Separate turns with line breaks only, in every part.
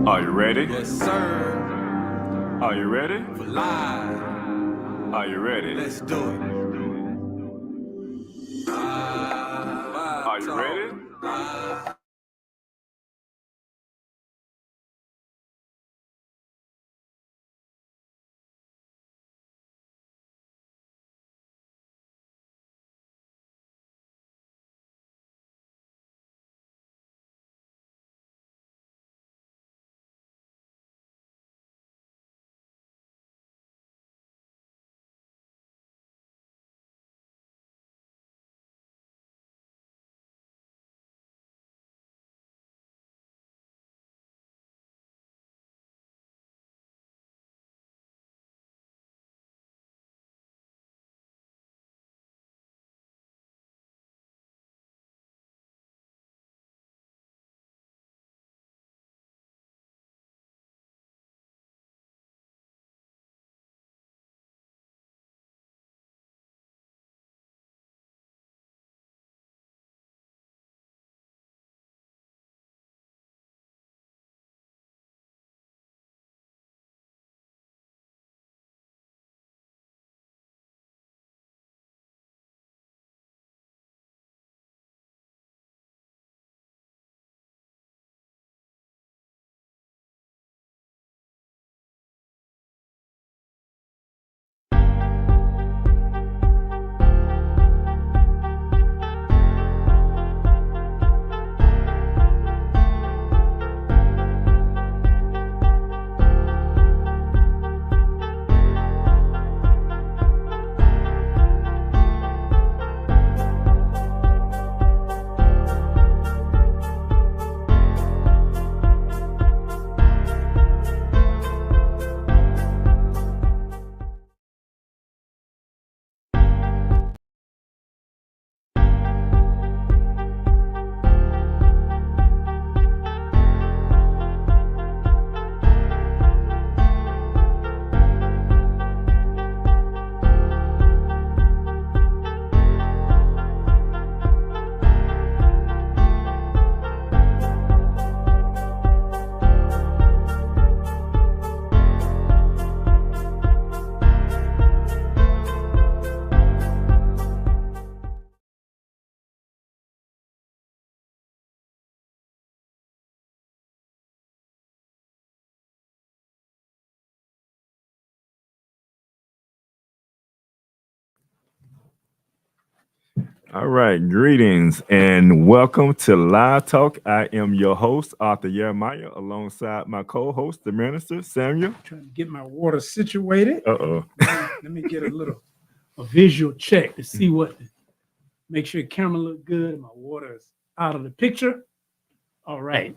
Are you ready?
Yes, sir.
Are you ready?
For live.
Are you ready?
Let's do it.
Are you ready? All right, greetings and welcome to Live Talk. I am your host, Arthur Jeremiah, alongside my co-host, the minister, Samuel.
Trying to get my water situated.
Uh-oh.
Let me get a visual check to see make sure the camera look good and my water is out of the picture. All right.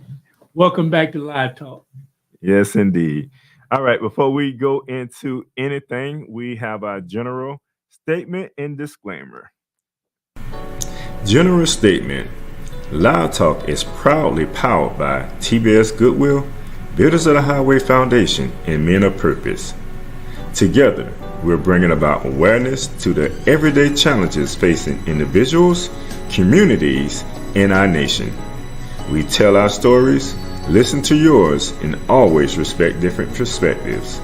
Welcome back to Live Talk.
Yes, indeed. All right, before we go into anything, we have our general statement and disclaimer. General statement. Live Talk is proudly powered by TBS Goodwill, Builders of the Highway Foundation, and Men of Purpose. Together, we're bringing about awareness to the everyday challenges facing individuals, communities, and our nation. We tell our stories, listen to yours, and always respect different perspectives.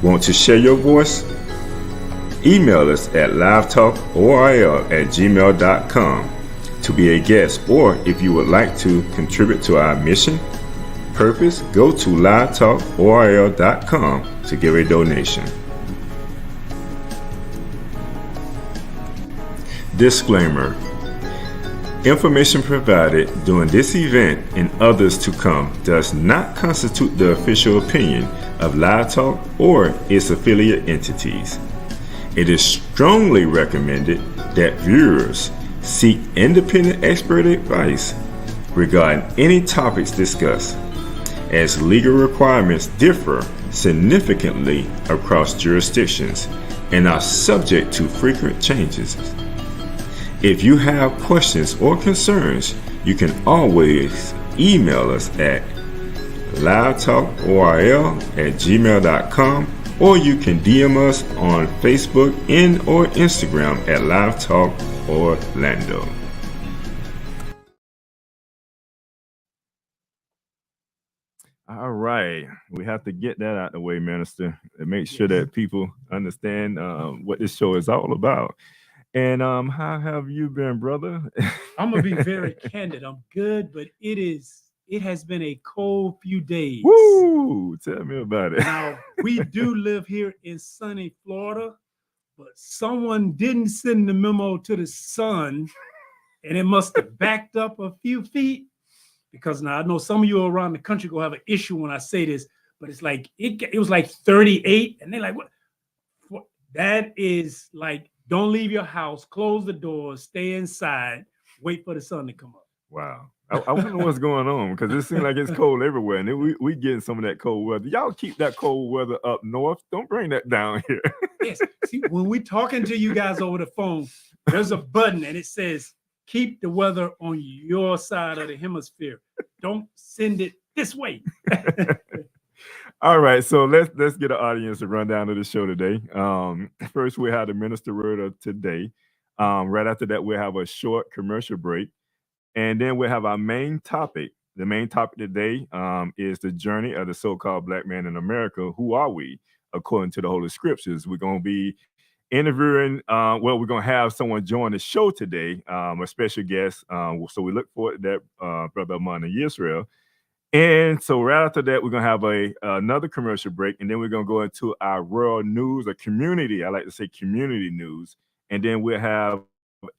Want to share your voice? Email us at livetalkorl@gmail.com to be a guest, or if you would like to contribute to our mission, purpose, go to livetalkorl.com to give a donation. Disclaimer. Information provided during this event and others to come does not constitute the official opinion of Live Talk or its affiliate entities. It is strongly recommended that viewers seek independent expert advice regarding any topics discussed, as legal requirements differ significantly across jurisdictions and are subject to frequent changes. If you have questions or concerns, you can always email us at livetalkorl@gmail.com, or you can DM us on Facebook and or Instagram at Live Talk Orlando. All right. We have to get that out the way, Minister, and make sure
Yes.
that people understand what this show is all about. And how have you been, brother?
I'm gonna be very candid. I'm good, but it has been a cold few days.
Woo! Tell me about it.
Now we do live here in sunny Florida, but someone didn't send the memo to the sun, and it must have backed up a few feet. Because now I know some of you around the country gonna have an issue when I say this, but it's like it was like 38, and they're like, what? That is like, don't leave your house, close the doors, stay inside, wait for the sun to come up.
Wow. I wonder what's going on because it seems like it's cold everywhere, and then we getting some of that cold weather. Y'all keep that cold weather up north. Don't bring that down here.
Yes. See, when we're talking to you guys over the phone, there's a button and it says, keep the weather on your side of the hemisphere. Don't send it this way.
All right, so let's get an audience a rundown of the show today. First, we have the minister word of today. Right after that, we'll have a short commercial break, and then we'll have our main topic. The main topic today is the journey of the so-called Black man in America. Who are we, according to the Holy Scriptures? We're going to be interviewing. We're going to have someone join the show today, a special guest. So we look forward to that, Brother Amon Yisrael. And so right after that, we're going to have another commercial break, and then we're going to go into our rural news, or community. I like to say community news. And then we'll have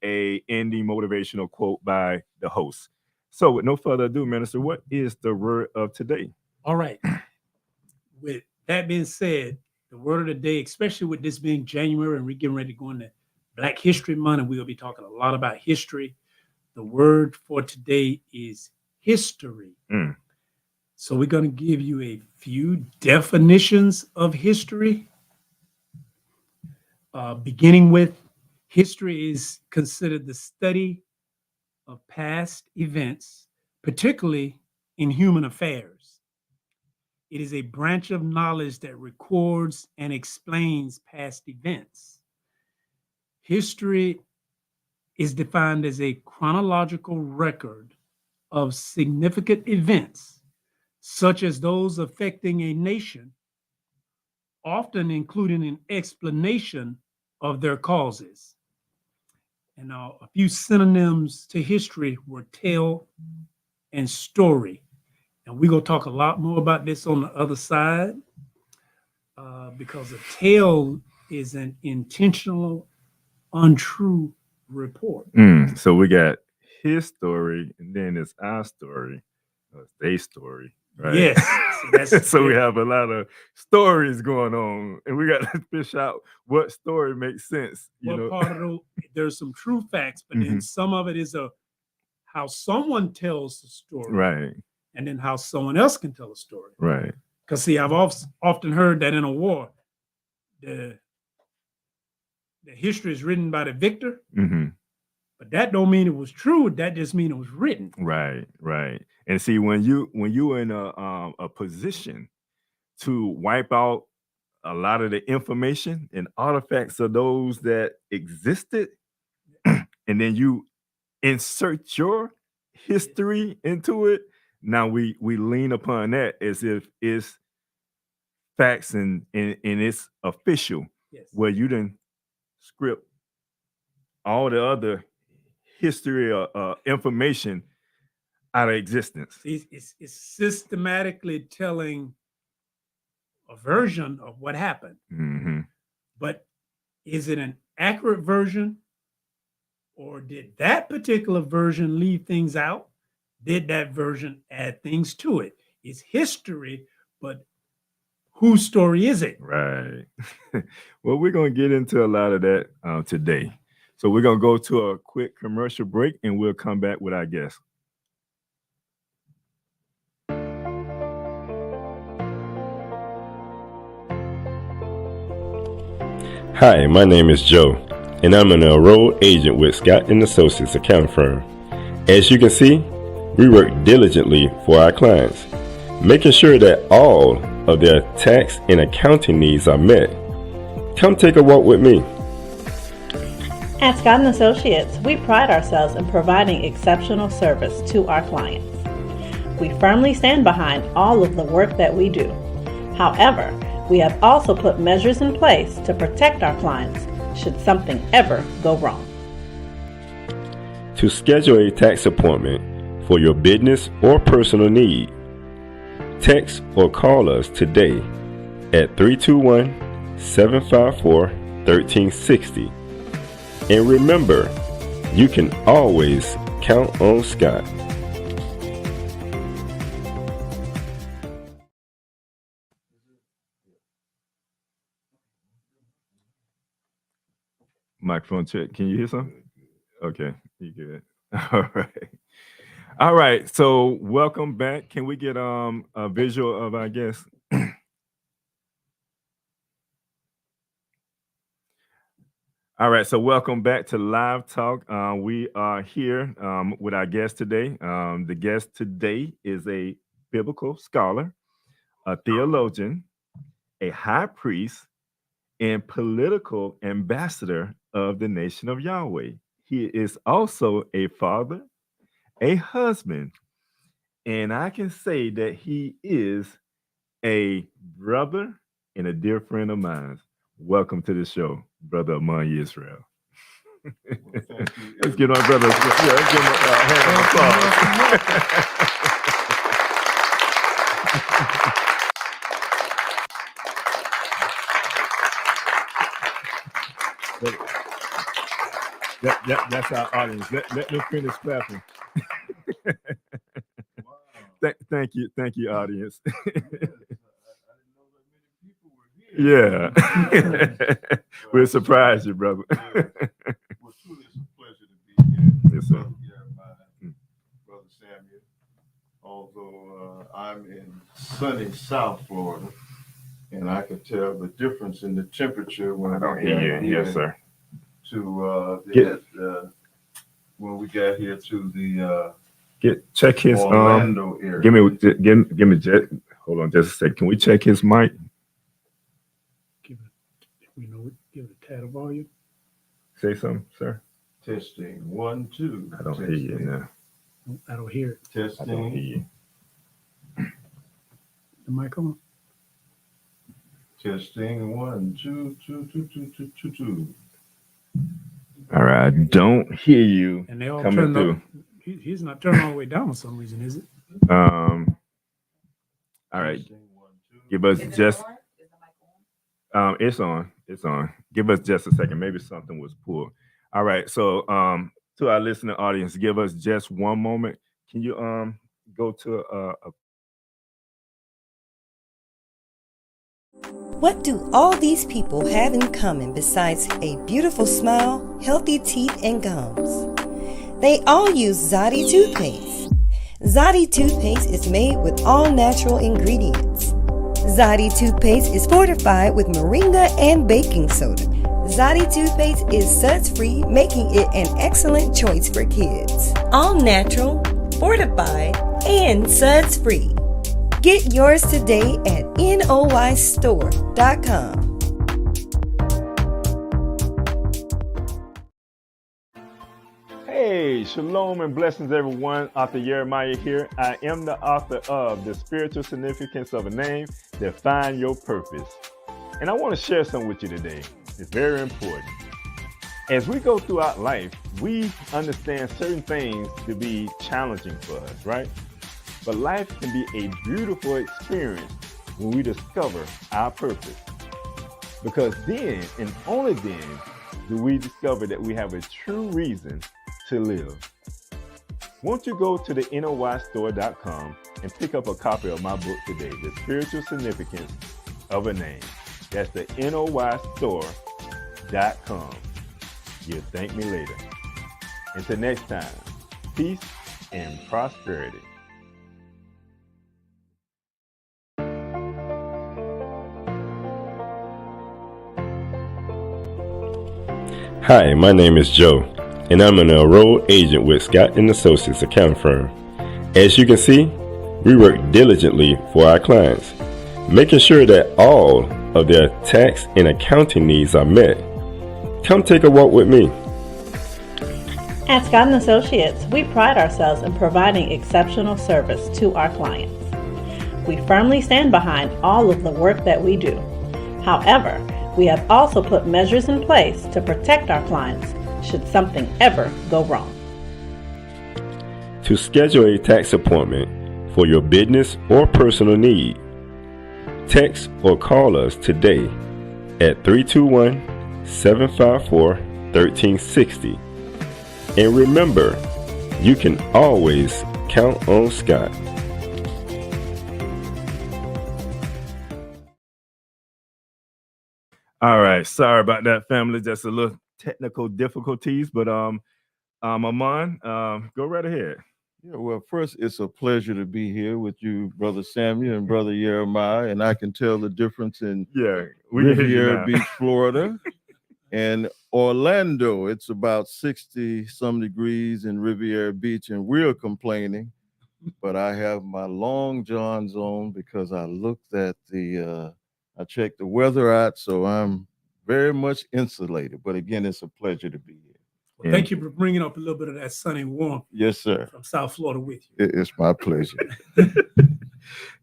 a ending motivational quote by the host. So with no further ado, Minister, what is the word of today?
All right. With that being said, the word of the day, especially with this being January and we're getting ready to go into Black History Month, and we'll be talking a lot about history. The word for today is history. So we're going to give you a few definitions of history. Beginning with, history is considered the study of past events, particularly in human affairs. It is a branch of knowledge that records and explains past events. History is defined as a chronological record of significant events, such as those affecting a nation, often including an explanation of their causes. And now a few synonyms to history were tale and story. And we're going to talk a lot more about this on the other side, because a tale is an intentional, untrue report.
So we got his story, and then it's our story, or it's their story. Right.
Yes.
So we have a lot of stories going on, and we got to fish out what story makes sense.
Part of there's some true facts, but then some of it is how someone tells the story,
right?
And then how someone else can tell a story,
right?
Because see, I've often heard that in a war, the history is written by the victor, but that don't mean it was true. That just means it was written.
Right. And see, when you're in a position to wipe out a lot of the information and artifacts of those that existed, and then you insert your history into it, now we lean upon that as if it's facts and it's official.
Yes.
Where you didn't script all the other history or information out of existence.
It's systematically telling a version of what happened. But is it an accurate version, or did that particular version leave things out? Did that version add things to it? It's history, but whose story is it?
Right. Well, we're going to get into a lot of that today. So we're going to go to a quick commercial break, and we'll come back with our guest.
Hi, my name is Joe, and I'm an enrolled agent with Scott & Associates accounting firm. As you can see, we work diligently for our clients, making sure that all of their tax and accounting needs are met. Come take a walk with me.
At Scott & Associates, we pride ourselves in providing exceptional service to our clients. We firmly stand behind all of the work that we do. However, we have also put measures in place to protect our clients should something ever go wrong.
To schedule a tax appointment for your business or personal need, text or call us today at 321-754-1360. And remember, you can always count on Scott.
Microphone check. Can you hear something? Okay, you good. All right. All right. So welcome back. Can we get a visual of our guest? All right. So welcome back to Live Talk. We are here with our guest today. The guest today is a biblical scholar, a theologian, a high priest, and political ambassador of the nation of Yahweh. He is also a father, a husband, and I can say that he is a brother and a dear friend of mine. Welcome to the show, Brother Amon Israel. Let's give our brother, let's give him a hand of applause. That's our audience. Let them finish clapping. Thank you, audience. Yeah, we'll surprise you, brother.
Well, truly, it's a pleasure to be here.
Yes, sir.
Brother Samuel. Although I'm in sunny South Florida, and I could tell the difference in the temperature when
I don't hear you. Yes, sir.
When we got here to the
check his
Orlando area.
Give me hold on just a second. Can we check his mic?
Give it a tad of volume.
Say something, sir.
Testing 1, 2.
I don't hear you now.
I don't hear it.
Testing.
I don't hear you.
The mic on?
Testing 1, 2, 2, 2, 2, 2, 2, 2.
All right, I don't hear you
And they all
coming
turned
through.
up. He's not turned all the way down for some reason, is it?
All right, give us just. It's on. Give us just a second. Maybe something was pulled. All right. So, to our listening audience, give us just one moment. Can you go to
What do all these people have in common besides a beautiful smile, healthy teeth, and gums? They all use Zadi toothpaste. Zadi toothpaste is made with all natural ingredients. Zadi toothpaste is fortified with moringa and baking soda. Zadi toothpaste is suds-free, making it an excellent choice for kids. All natural, fortified, and suds-free. Get yours today at noystore.com.
Hey, shalom and blessings, everyone. Author Jeremiah here. I am the author of The Spiritual Significance of a Name, Define Your Purpose. And I want to share something with you today. It's very important. As we go throughout life, we understand certain things to be challenging for us, right? But life can be a beautiful experience when we discover our purpose. Because then, and only then, do we discover that we have a true reason to live. Won't you go to the noystore.com and pick up a copy of my book today, The Spiritual Significance of a Name. That's the noystore.com. You'll thank me later. Until next time, peace and prosperity.
Hi, my name is Joe, and I'm an enrolled agent with Scott & Associates accounting firm. As you can see, we work diligently for our clients, making sure that all of their tax and accounting needs are met. Come take a walk with me.
At Scott & Associates, we pride ourselves in providing exceptional service to our clients. We firmly stand behind all of the work that we do. However, we have also put measures in place to protect our clients should something ever go wrong.
To schedule a tax appointment for your business or personal need, text or call us today at 321-754-1360. And remember, you can always count on Scott.
All right, sorry about that, family. Just a little technical difficulties, but Amon, go right ahead.
Yeah, well, first, it's a pleasure to be here with you, Brother Samuel and Brother Jeremiah, and I can tell the difference in
Yeah, we can hear you
Riviera
now.
Beach, Florida, and Orlando. It's about 60 some degrees in Riviera Beach, and we're complaining. But I have my long johns on because I looked at I checked the weather out, so I'm very much insulated. But again, it's a pleasure to be here.
Well, thank you for bringing up a little bit of that sunny warmth
Yes, sir.
from South Florida with you.
It's my pleasure.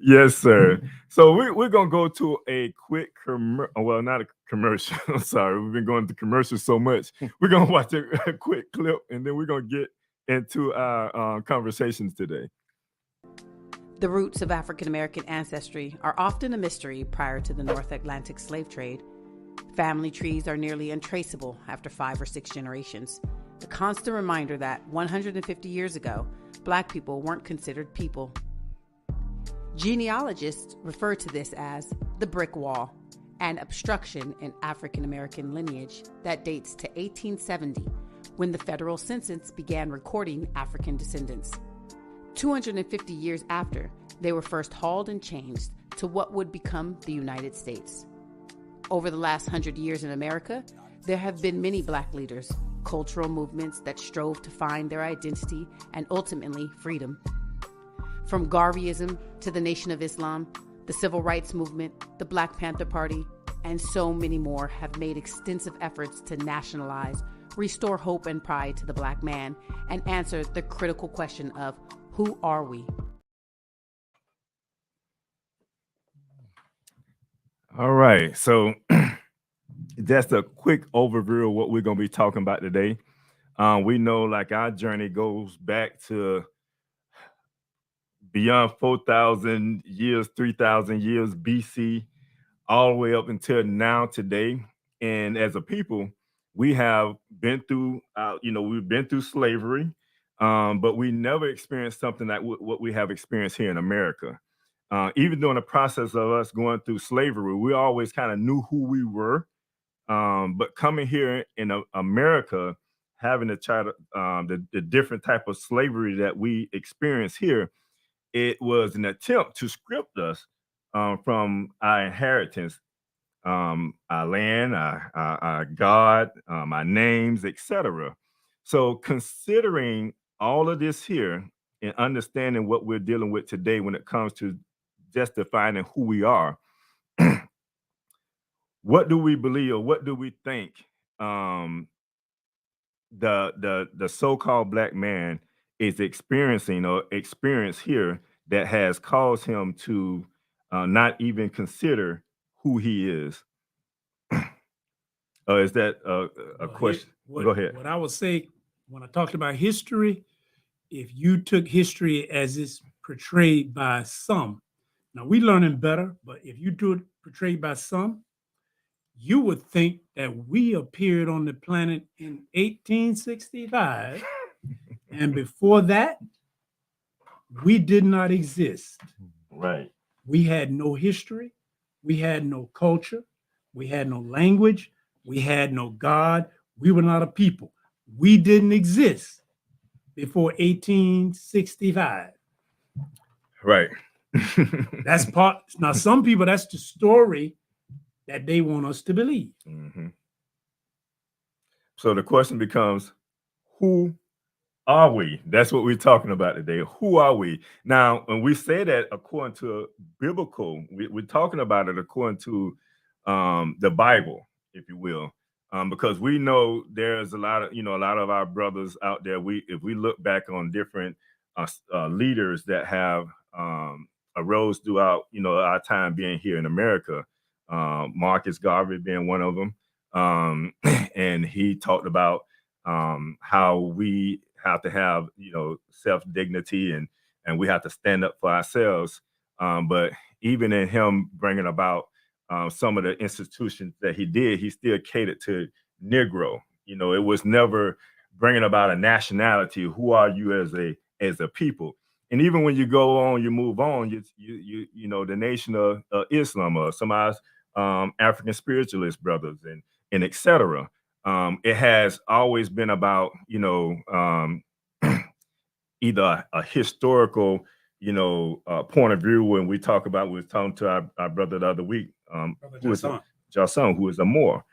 Yes, sir. So we're going to go to a quick well, not a commercial. I'm sorry. We've been going to commercials so much. We're going to watch a quick clip, and then we're going to get into our conversations today.
The roots of African American ancestry are often a mystery prior to the North Atlantic slave trade. Family trees are nearly untraceable after 5 or 6 generations. A constant reminder that 150 years ago, Black people weren't considered people. Genealogists refer to this as the brick wall, an obstruction in African American lineage that dates to 1870, when the federal census began recording African descendants. 250 years after, they were first hauled and changed to what would become the United States. Over the last 100 years in America, there have been many Black leaders, cultural movements that strove to find their identity and ultimately freedom. From Garveyism to the Nation of Islam, the Civil Rights Movement, the Black Panther Party, and so many more have made extensive efforts to nationalize, restore hope and pride to the Black man, and answer the critical question of who are we?
All right. So that's a quick overview of what we're going to be talking about today. We know like our journey goes back to beyond 4,000 years, 3,000 years BC, all the way up until now today. And as a people, we have been through, we've been through slavery, but we never experienced something like what we have experienced here in America. Even during the process of us going through slavery, we always kind of knew who we were. But coming here in America, having to try to the different type of slavery that we experience here, it was an attempt to script us from our inheritance, our land, our God, our names, etc. So considering all of this here and understanding what we're dealing with today when it comes to just defining who we are, what do we believe or what do we think the so-called Black man is experiencing or experience here that has caused him to not even consider who he is? Is that a question? Go ahead.
What I would say when I talked about history, if you took history as it's portrayed by some, now we learning better, but if you do it portrayed by some, you would think that we appeared on the planet in 1865, and before that, we did not exist.
Right.
We had no history, we had no culture, we had no language, we had no God, we were not a people. We didn't exist before 1865.
Right.
That's part. Now, some people, that's the story that they want us to believe.
Mm-hmm. So the question becomes, who are we? That's what we're talking about today. Who are we? Now, when we say that according to biblical, we're talking about it according to the Bible, if you will. because we know there's a lot of a lot of our brothers out there. If we look back on different leaders that have arose throughout our time being here in America, Marcus Garvey being one of them, and he talked about how we have to have self dignity and we have to stand up for ourselves. But even in him bringing about some of the institutions that he did, he still catered to Negro. It was never bringing about a nationality. Who are you as a people? And even when you go on, you move on. The Nation of Islam or some of our African spiritualist brothers and etc. It has always been about either a historical point of view. When we talk about, we were talking to our brother the other week, who is Jason, who is a Moor,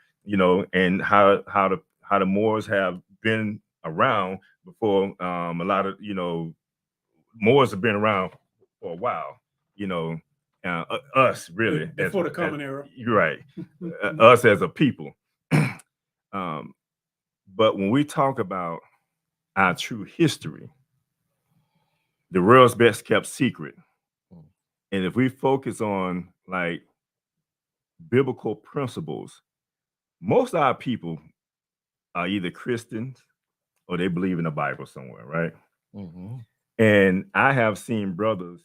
and how the Moors have been around before. A lot of Moors have been around for a while. Us really
before the Common Era.
You're right. Us as a people. But when we talk about our true history, the world's best kept secret. And if we focus on like biblical principles, most of our people are either Christians or they believe in the Bible somewhere, right?
Mm-hmm.
And I have seen brothers,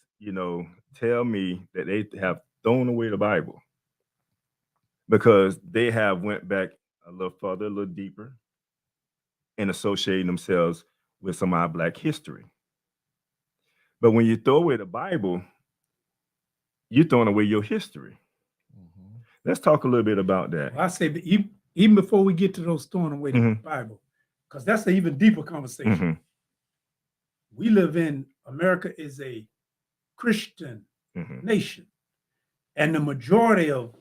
tell me that they have thrown away the Bible because they have went back a little further, a little deeper, and associating themselves with some of our Black history. But when you throw away the Bible, you're throwing away your history. Mm-hmm. Let's talk a little bit about that.
Well, I say that even before we get to those throwing away the Bible, because that's an even deeper conversation. We live in America is a Christian nation, and the majority of,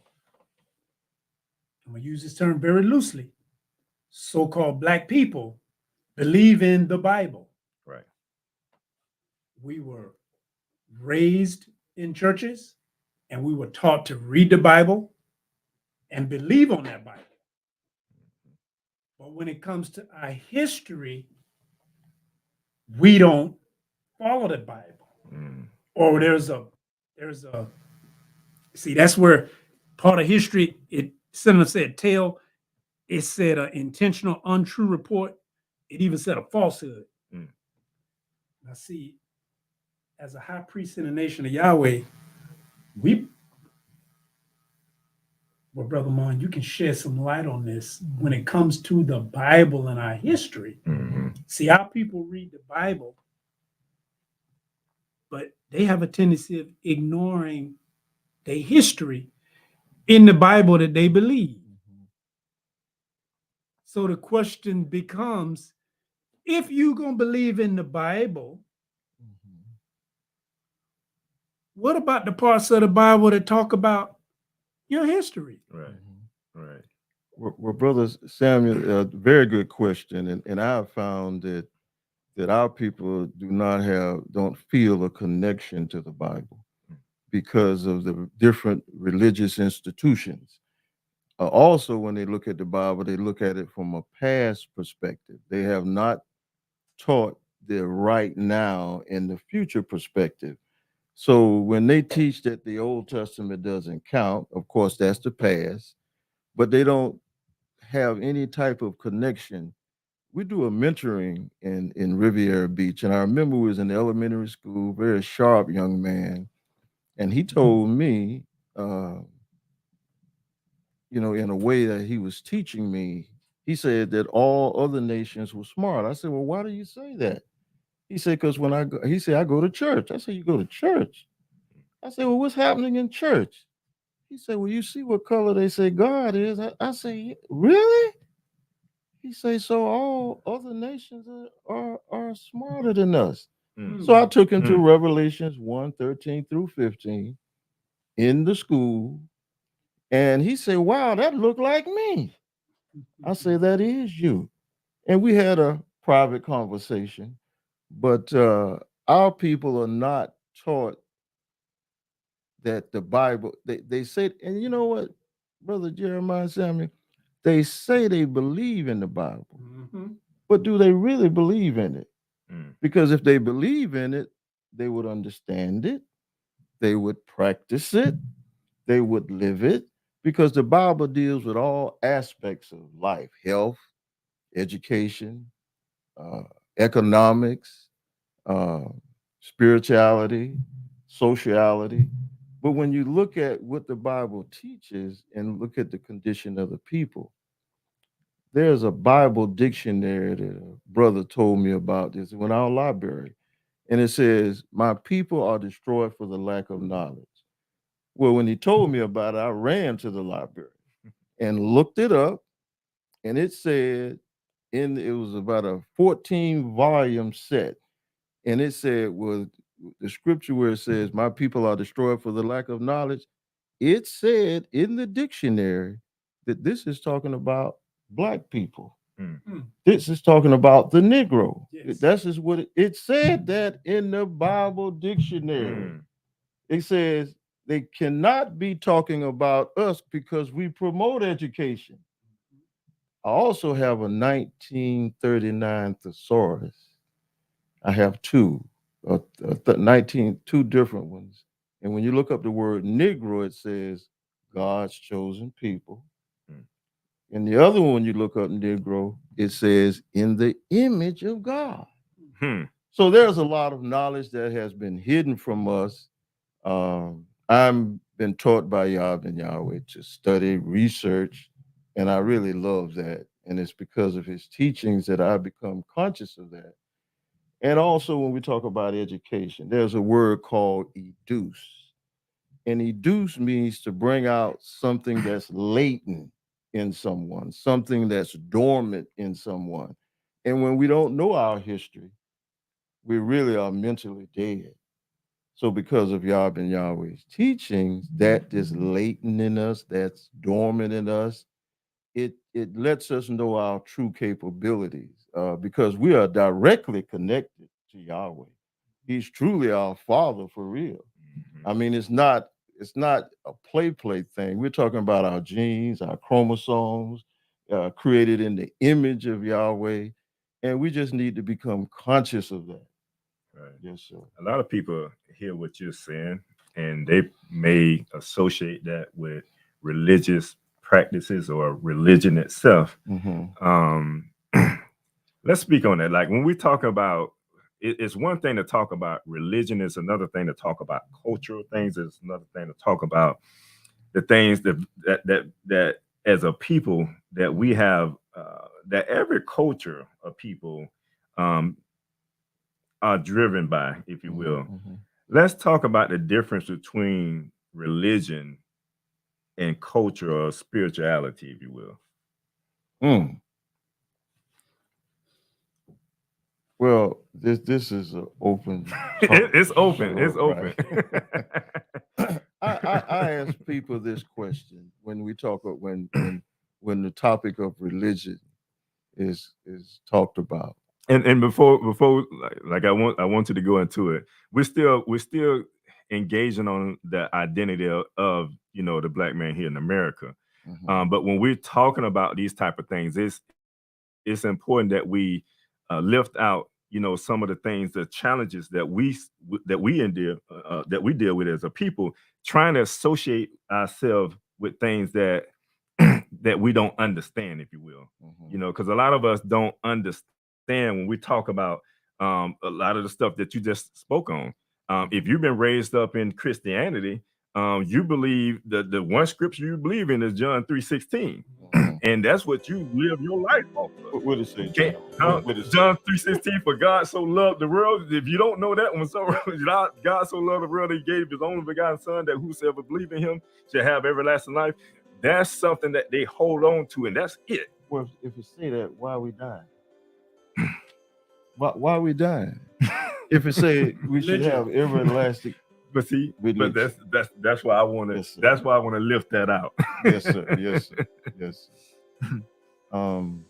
I'm gonna use this term very loosely, so-called Black people believe in the Bible.
Right.
We were raised in churches and we were taught to read the Bible and believe on that Bible. But when it comes to our history, we don't follow the Bible. Or there's a see, that's where part of history, Senator said tell, it said an intentional untrue report. It even said a falsehood. Now see, as a high priest in the nation of Yahweh, well, Brother Mon, you can shed some light on this when it comes to the Bible and our history. See, our people read the Bible, but they have a tendency of ignoring their history in the Bible that they believe. So the question becomes, if you're going to believe in the Bible, what about the parts of the Bible that talk about your history?
Right, right.
Well, Brother Samuel, very good question. And I've found that our people don't feel a connection to the Bible because of the different religious institutions. Also, when they look at the Bible, they look at it from a past perspective. They have not taught the right now and the future perspective. So when they teach that the Old Testament doesn't count, of course, that's the past, but they don't have any type of connection. We do a mentoring in Riviera Beach, and I remember we was in elementary school, very sharp young man, and he told me, in a way that he was teaching me, he said that all other nations were smart. I said, well, why do you say that? He said, because he said, I go to church. I said, you go to church? I said, well, what's happening in church? He said, well, you see what color they say God is. I say, really? He say, so all other nations are smarter than us. So I took him to Revelations 1:13 through 15 in the school. And he said, wow, that looked like me. I said, that is you. And we had a private conversation. But our people are not taught that the Bible, they said, and you know what, Brother Jeremiah Samuel, They say they believe in the Bible,
Mhm.
but do they really believe in it?
Mm.
Because if they believe in it, they would understand it, they would practice it, they would live it, because the Bible deals with all aspects of life: health, education, uh, economics, uh, spirituality, sociality. But when you look at what the Bible teaches and look at the condition of the people, there's a Bible dictionary that a brother told me about this in our library. And it says, "My people are destroyed for the lack of knowledge." Well, when he told me about it, I ran to the library and looked it up, and it said, it was about a 14 volume set. And it said, well, the scripture where it says, "My people are destroyed for the lack of knowledge," it said in the dictionary that this is talking about black people.
Mm.
Mm.
This is talking about the Negro.
Yes.
That's just what it said that in the Bible dictionary.
Mm.
It says they cannot be talking about us because we promote education. I also have a 1939 thesaurus. I have two, 19, two different ones. And when you look up the word Negro, it says God's chosen people.
Mm.
And the other one, you look up Negro, it says in the image of God.
Hmm.
So there's a lot of knowledge that has been hidden from us. I'm been taught by Yahweh and Yahweh to study, research, and I really love that. And it's because of his teachings that I become conscious of that. And also, when we talk about education, there's a word called educe. And educe means to bring out something that's latent in someone, something that's dormant in someone. And when we don't know our history, we really are mentally dead. So, because of Yahweh and Yahweh's teachings, that is latent in us, that's dormant in us, it lets us know our true capabilities because we are directly connected to Yahweh. He's truly our Father for real.
Mhm.
I mean, it's not a play thing. We're talking about our genes, our chromosomes, created in the image of Yahweh, and we just need to become conscious of that.
Right.
Yes, sir.
A lot of people hear what you're saying and they may associate that with religious practices or religion itself.
Hmm.
Um, let's speak on that. Like when we talk about it's one thing to talk about religion, it's another thing to talk about cultural things, it's another thing to talk about the things that as a people that we have that every culture of people um, are driven by, if you will.
Hmm.
Let's talk about the difference between religion and culture or spirituality, if you will.
Mm. Well, this is an open talk
It's
for
open. It's
sure,
open.
right? I ask people this question when we talk when the topic of religion is talked about.
And before I wanted to go into it. We're still engaging on the identity of the black man here in America.
Mhm.
But when we're talking about these type of things, it's important that we lift out some of the things, the challenges that we deal with as a people, trying to associate ourselves with things that that we don't understand, if you will.
Mhm.
Because a lot of us don't understand when we talk about a lot of the stuff that you just spoke on. If you've been raised up in Christianity, you believe the one scripture you believe in is John 3:16,
Mhm.
and that's what you live your life off of.
What did it say,
Okay,
John? What did it say?
John 3:16, for God so loved the world. If you don't know that one, so God so loved the world, he gave his only begotten son, that whosoever believe in him shall have everlasting life. That's something that they hold on to, and that's it.
Well, if you say that, why are we dying? Why are we dying? If it say we should
Religion.
have everlasting
But see, but
religion.
that's why I want to
Yes, sir.
that's why I want to lift that out.
Yes, sir. Yes, sir. Yes, sir. Um,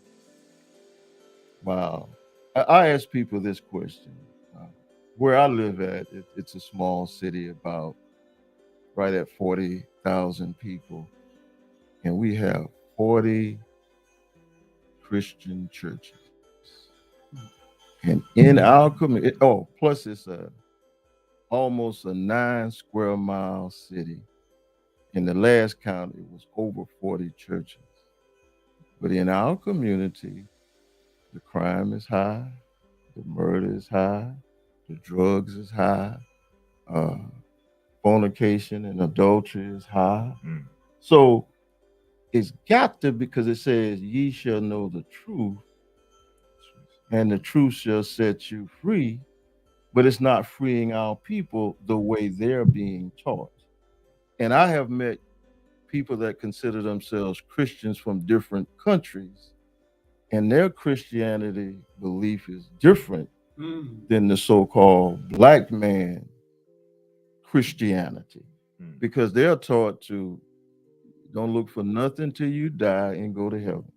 wow. I ask people this question. Where I live at, it's a small city, about right at 40,000 people, and we have 40 Christian churches. And in our community, oh, plus it's almost a 9 square mile city. In the last count, it was over 40 churches. But in our community, the crime is high, the murder is high, the drugs is high, uh, fornication and adultery is high.
Mm.
So it's got to, because it says, ye shall know the truth, and the truth shall set you free. But it's not freeing our people the way they're being taught. And I have met people that consider themselves Christians from different countries, and their Christianity belief is different than the so-called black man Christianity, because they're taught to don't look for nothing till you die and go to heaven.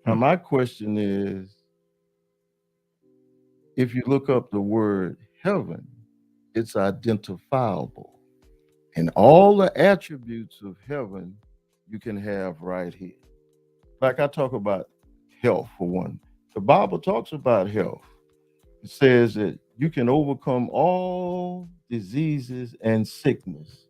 Now, my question is, if you look up the word heaven, it's identifiable. And all the attributes of heaven you can have right here. Like I talk about health for one. The Bible talks about health. It says that you can overcome all diseases and sickness.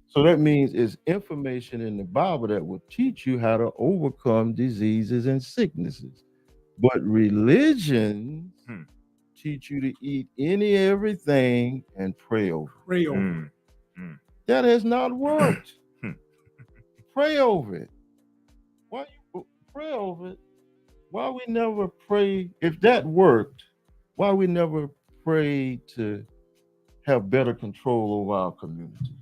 So that means it's information in the Bible that will teach you how to overcome diseases and sicknesses. But religions teach you to eat any everything and pray over.
Pray over.
That has not worked. Pray over it. Why you pray over it? Why we never pray? If that worked, why we never pray to have better control over our community?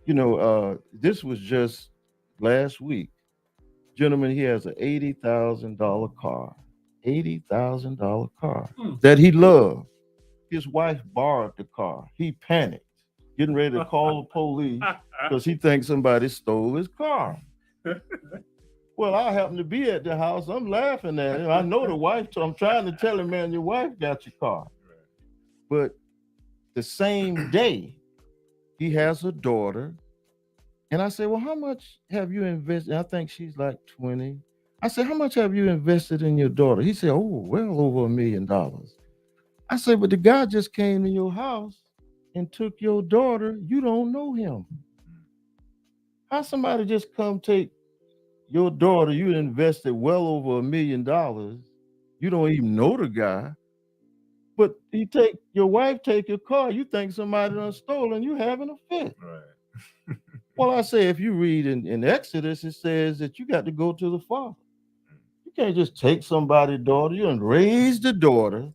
You know, this was just last week. Gentleman, he has an $80,000 car. $80,000 car that he loved. His wife borrowed the car. He panicked, getting ready to call the police because he thinks somebody stole his car. Well, I happen to be at the house. I'm laughing at him. I know the wife, so I'm trying to tell him, man, your wife got your car. But the same day, he has a daughter. And I said, well, how much have you invested? I think she's like 20. I said, how much have you invested in your daughter? He said, oh, well over $1 million. I said, but the guy just came to your house and took your daughter. You don't know him. How somebody just come take your daughter, you invested well over $1 million. You don't even know the guy. But he take your wife, take your car. You think somebody done stolen, you having a fit.
Right.
Well, I say, if you read in Exodus, it says that you got to go to the father. You can't just take somebody's daughter. You done raise the daughter.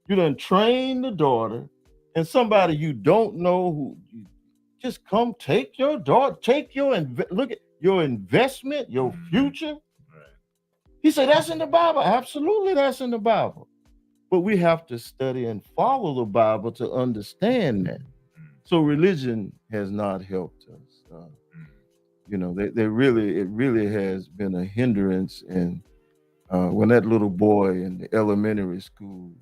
You done train the daughter. And somebody you don't know who just come take your daughter, take your, look at your investment, your future.
Right.
He said, that's in the Bible. Absolutely, that's in the Bible. But we have to study and follow the Bible to understand that. So religion has not helped us. You know, it really has been a hindrance. And when that little boy in the elementary school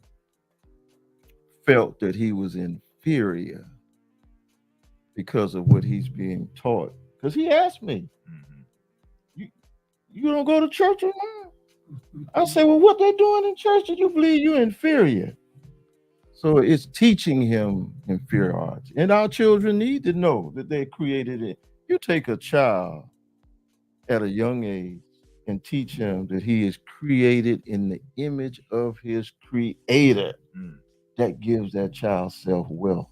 felt that he was inferior because of what he's being taught, because he asked me, you don't go to church or not? I say, well, what they doing in church that you believe you're inferior? So it's teaching him inferiority. And our children need to know that they're created in. You take a child at a young age and teach him that he is created in the image of his creator. That gives that child self-wealth.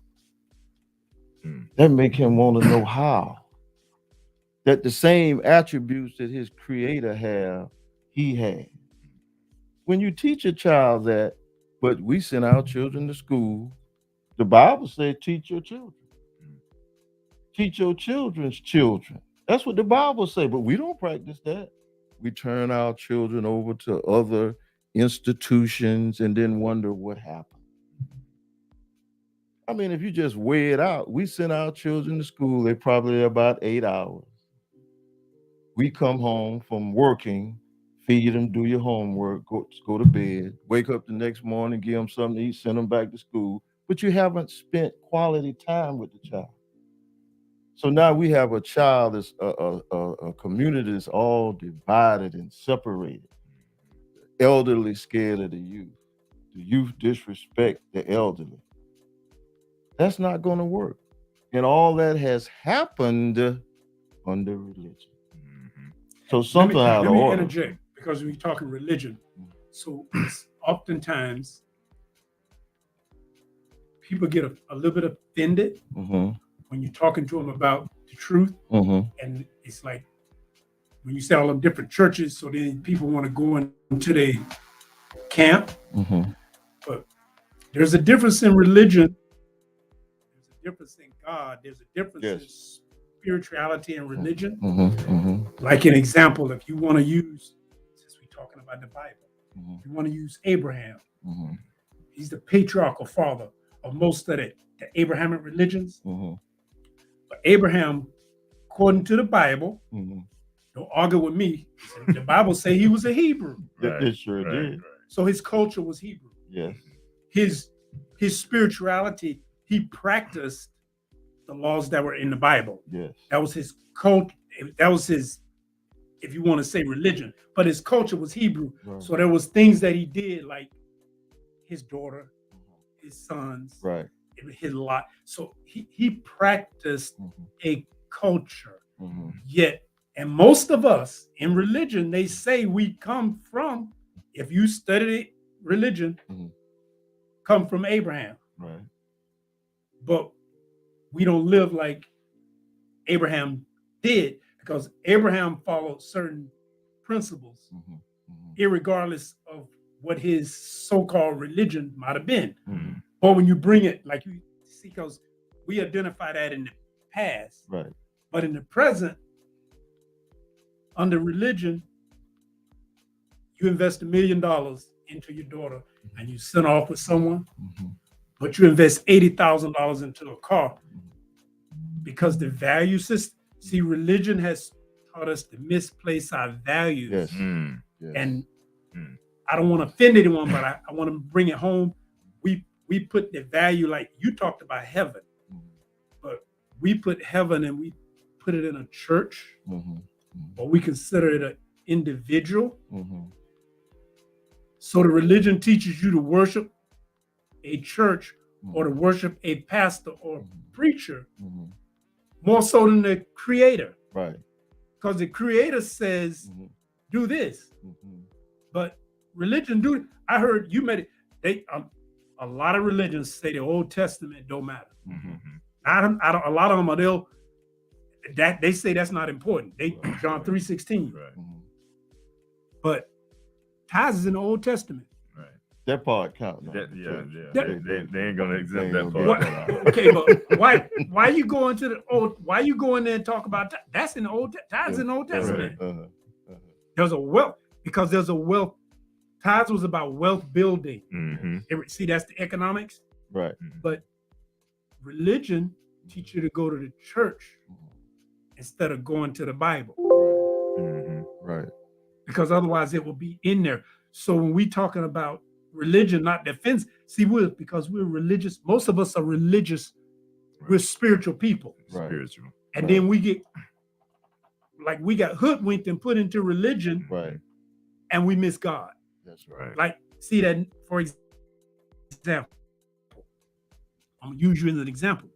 That make him want to know how. That the same attributes that his creator have, he has. When you teach a child that, but we send our children to school, the Bible says teach your children. Teach your children's children. That's what the Bible says, but we don't practice that. We turn our children over to other institutions and then wonder what happened. I mean, if you just weigh it out, we send our children to school, they're probably about 8 hours. We come home from working, feed them, do your homework, go to bed, wake up the next morning, give them something to eat, send them back to school. But you haven't spent quality time with the child. So now we have a child that's a community that's all divided and separated. The elderly scared of the youth. The youth disrespect the elderly. That's not going to work. And all that has happened under religion. So something out
let
of
me
order.
interject because we're talking religion. So it's oftentimes people get a little bit offended
Mm-hmm.
when you're talking to them about the truth.
Mm-hmm.
And it's like when you say all them different churches, so then people want to go into their camp.
Mm-hmm.
But there's a difference in religion. There's a difference in God. There's a difference in
Yes.
spirituality and religion.
Mm-hmm. Mm-hmm.
Like an example, if you want to use, since we're talking about the Bible,
Mhm.
if you want to use Abraham,
Mm-hmm.
he's the patriarchal father of most of the Abrahamic religions.
Mm-hmm.
But Abraham, according to the Bible,
Mm-hmm.
don't argue with me. The Bible say he was a Hebrew,
It sure did.
so his culture was Hebrew.
Yes.
His spirituality, he practiced the laws that were in the Bible.
Yes.
That was his cult. That was his, if you want to say religion, but his culture was Hebrew.
Right.
So there was things that he did, like his daughter, his sons,
Right.
his lot. So he practiced
Mm-hmm.
a culture.
Mm-hmm.
Yet, and most of us in religion, they say we come from, if you study religion,
Mhm.
come from Abraham.
Right.
But we don't live like Abraham did, because Abraham followed certain principles,
Mm-hmm. Mm-hmm.
irregardless of what his so-called religion might have been.
Mm-hmm.
But when you bring it, like you see, because we identify that in the past,
Right.
but in the present, under religion, you invest $1 million into your daughter and you send off with someone,
Mm-hmm.
but you invest $80,000 into a car because the value system. See, religion has taught us to misplace our values.
Yes. Yes.
And I don't want to offend anyone, but I want to bring it home. We put the value, like you talked about heaven, but we put heaven and we put it in a church,
Mm-hmm.
or we consider it an individual.
Mm-hmm.
So the religion teaches you to worship a church or to worship a pastor or preacher
Mm-hmm.
more so than the creator.
Right.
Because the creator says,
Mm-hmm.
do this.
Mm-hmm.
But religion I heard you made it. A lot of religions say the Old Testament don't matter.
Mm-hmm.
I don't, a lot of them are they say that's not important. John 3:16.
Right.
Mm-hmm.
But tithes is in the Old Testament.
Right.
That part counts.
They ain't gonna exempt that
What?
part.
Okay, but why you going to the old? Why you going there and talk about that's in the Old tithes in the Old Testament? There's a wealth, because there's a wealth. Tithes was about wealth building.
Mm-hmm.
See, that's the economics.
Right.
But religion teach you to go to the church instead of going to the Bible.
Mm-hmm.
Right.
Because otherwise it will be in there. So when we talking about religion, not defense, see, because we're religious, most of us are religious, we're spiritual people.
Right.
Spiritual.
And then we got hoodwinked and put into religion,
Right.
and we miss God.
That's right.
Like, see that, for example, I'm gonna use you as an example.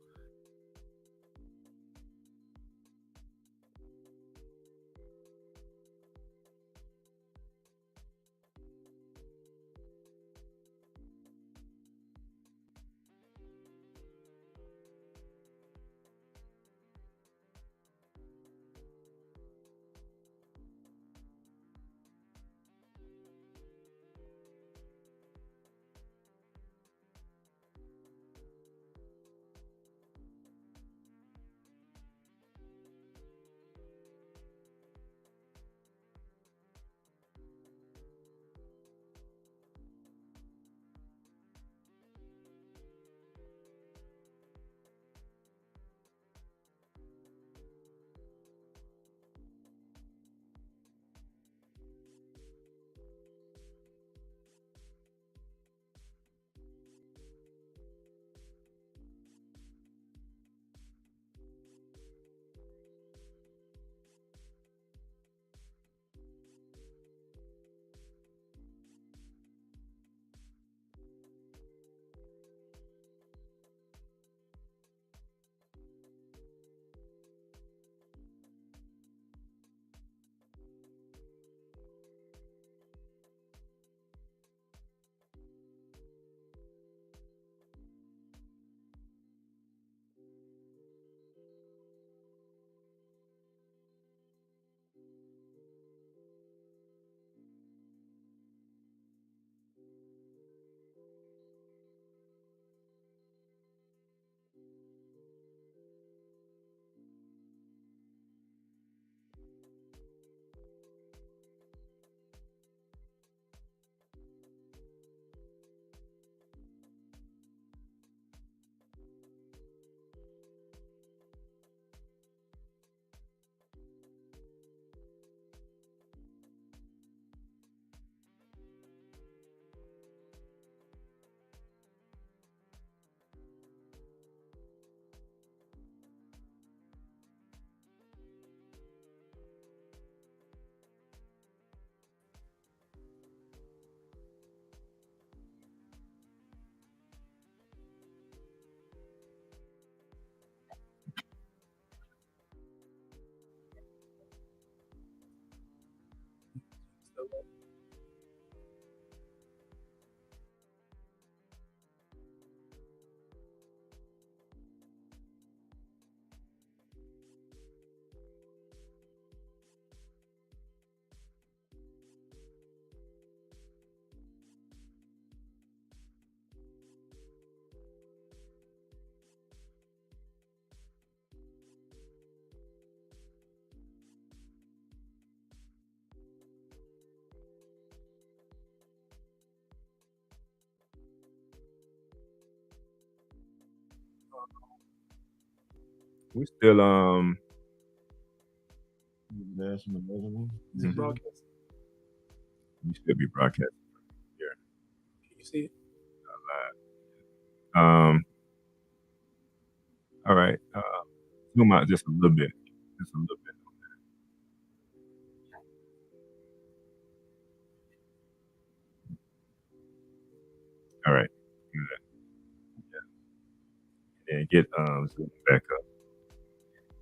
We still
There's another one.
Is it broadcast?
we still be broadcasting.
Can you see it?
Um, all right. Zoom out just a little bit. Just a little bit. All right. Good. Yeah. And get Zoom back up.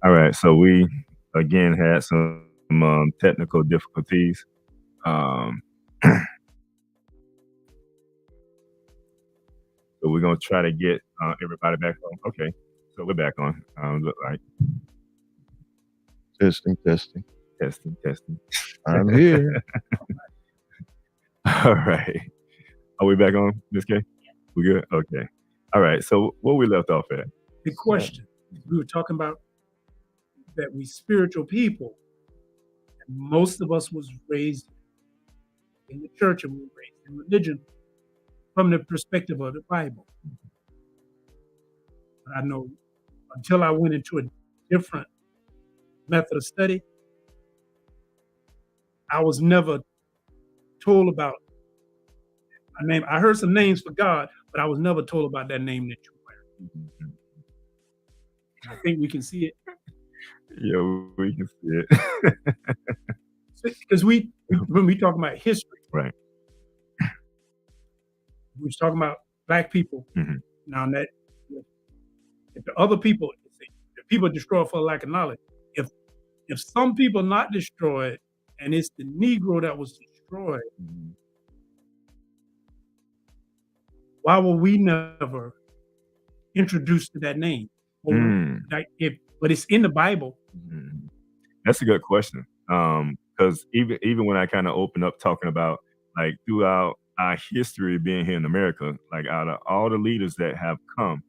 All right. So we again had some technical difficulties. Um, so we're gonna try to get everybody back on. Okay. So we're back on. Look like
Testing.
testing.
I'm here.
All right. Are we back on, Miss K? We good? Okay. All right. So where we left off at?
The question we were talking about that we spiritual people, and most of us was raised in the church and we were raised in religion from the perspective of the Bible. But I know until I went into a different method of study, I was never told about a name. I heard some names for God, but I was never told about that name that you wear. I think we can see it.
Yeah, we can see it.
Because when we talk about history,
Right.
we was talking about Black people.
Mhm.
Now that if the other people, the people destroyed for lack of knowledge, if some people not destroyed, and it's the Negro that was destroyed, why were we never introduced to that name? But it's in the Bible.
That's a good question. Because even when I kind of open up talking about like throughout our history being here in America, like out of all the leaders that have come,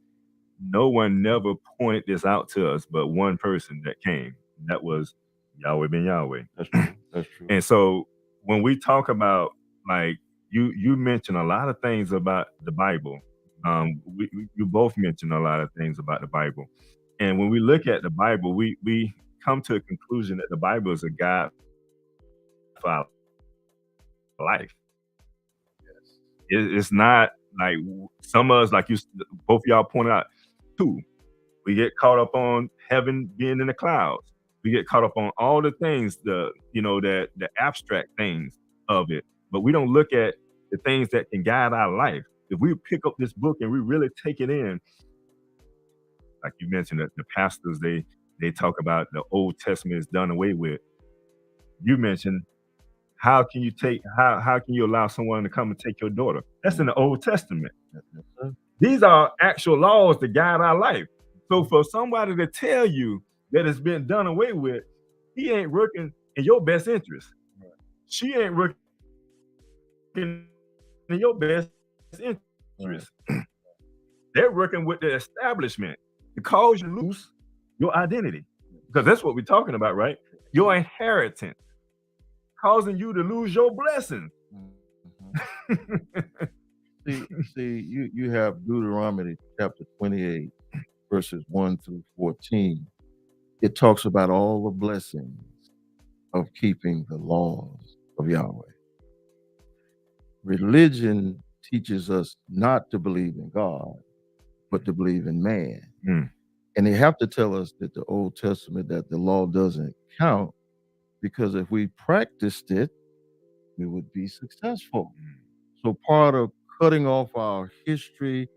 no one never pointed this out to us, but one person that came. That was Yahweh ben Yahweh.
That's true. That's true.
And so when we talk about like you mentioned a lot of things about the Bible. You both mentioned a lot of things about the Bible. And when we look at the Bible, we come to a conclusion that the Bible is a guide for our life. It's not like some of us, like you, both of y'all pointed out, too. We get caught up on heaven being in the clouds. We get caught up on all the things, the abstract things of it, but we don't look at the things that can guide our life. If we pick up this book and we really take it in, like you mentioned, that the pastors they talk about the Old Testament is done away with. You mentioned how can you allow someone to come and take your daughter? That's in the Old Testament. These are actual laws that guide our life. So for somebody to tell you that it's been done away with, he ain't working in your best interest. She ain't working in your best interest. They're working with the establishment to cause you to lose your identity. Because that's what we're talking about, right? Your inheritance. Causing you to lose your blessing.
See, you have Deuteronomy chapter 28, verses 1 through 14. It talks about all the blessings of keeping the laws of Yahweh. Religion teaches us not to believe in God, but to believe in man. And they have to tell us that the Old Testament, that the law doesn't count, because if we practiced it, we would be successful. So part of cutting off our history,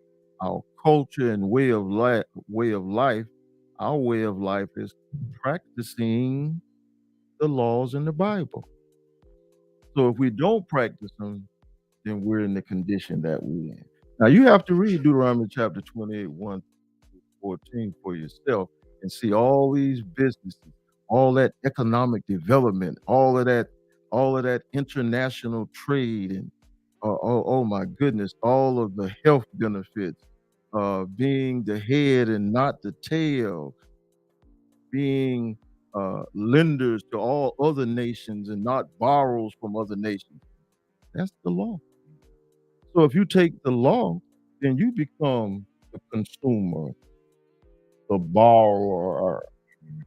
our culture, and way of life, our way of life is practicing the laws in the Bible. So if we don't practice them, then we're in the condition that we're in. Now you have to read Deuteronomy chapter 28, 1 through 14 for yourself and see all these businesses, all that economic development, all of that international trade, and oh my goodness, all of the health benefits, being the head and not the tail, being lenders to all other nations and not borrowers from other nations. That's the law. So if you take the law, then you become the consumer. the borrower.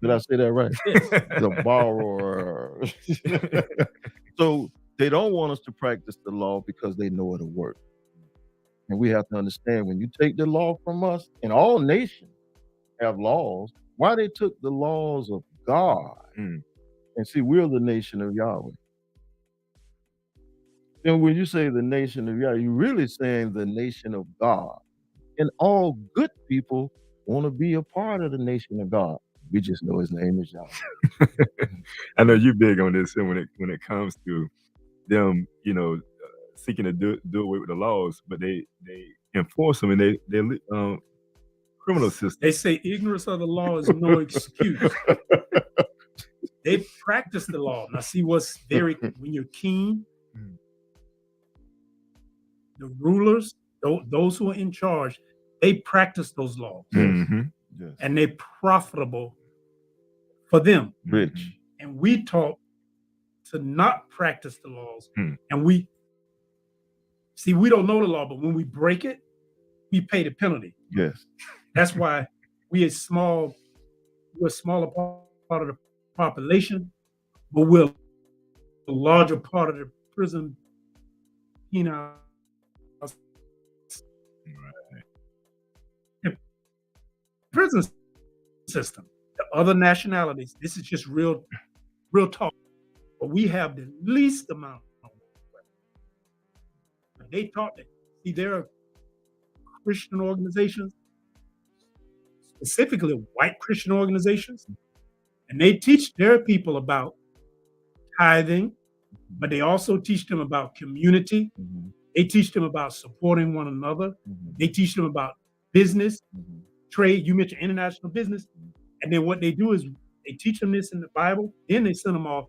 Did I say that right?
Yes.
The borrower. So they don't want us to practice the law because they know it'll work. And we have to understand, when you take the law from us, and all nations have laws, why they took the laws of God.
Mm.
And see, we're the nation of Yahweh. And when you say the nation of Yahweh, you're really saying the nation of God. And all good people want to be a part of the nation of God. We just know his name is Yahweh.
I know you're big on this, and when it comes to them, seeking to do away with the laws, but they enforce them, and they criminal system.
They say ignorance of the law is no excuse. They practice the law. Now, see what's when you're king, the rulers, those who are in charge, they practice those laws.
Mm-hmm.
Yes.
And they're profitable for them.
Rich.
And we taught to not practice the laws.
Mm.
And we don't know the law, but when we break it, we pay the penalty.
Yes.
That's why we're a smaller part of the population, but we're a larger part of the prison penal prison system. The other nationalities, this is just real talk, but we have the least amount of weapons. They taught that. See, there are Christian organizations, specifically white Christian organizations, and they teach their people about tithing, but they also teach them about community.
Mm-hmm.
They teach them about supporting one another.
Mm-hmm.
They teach them about business,
Mm-hmm.
trade. You mentioned international business. And then what they do is they teach them this in the Bible, then they send them off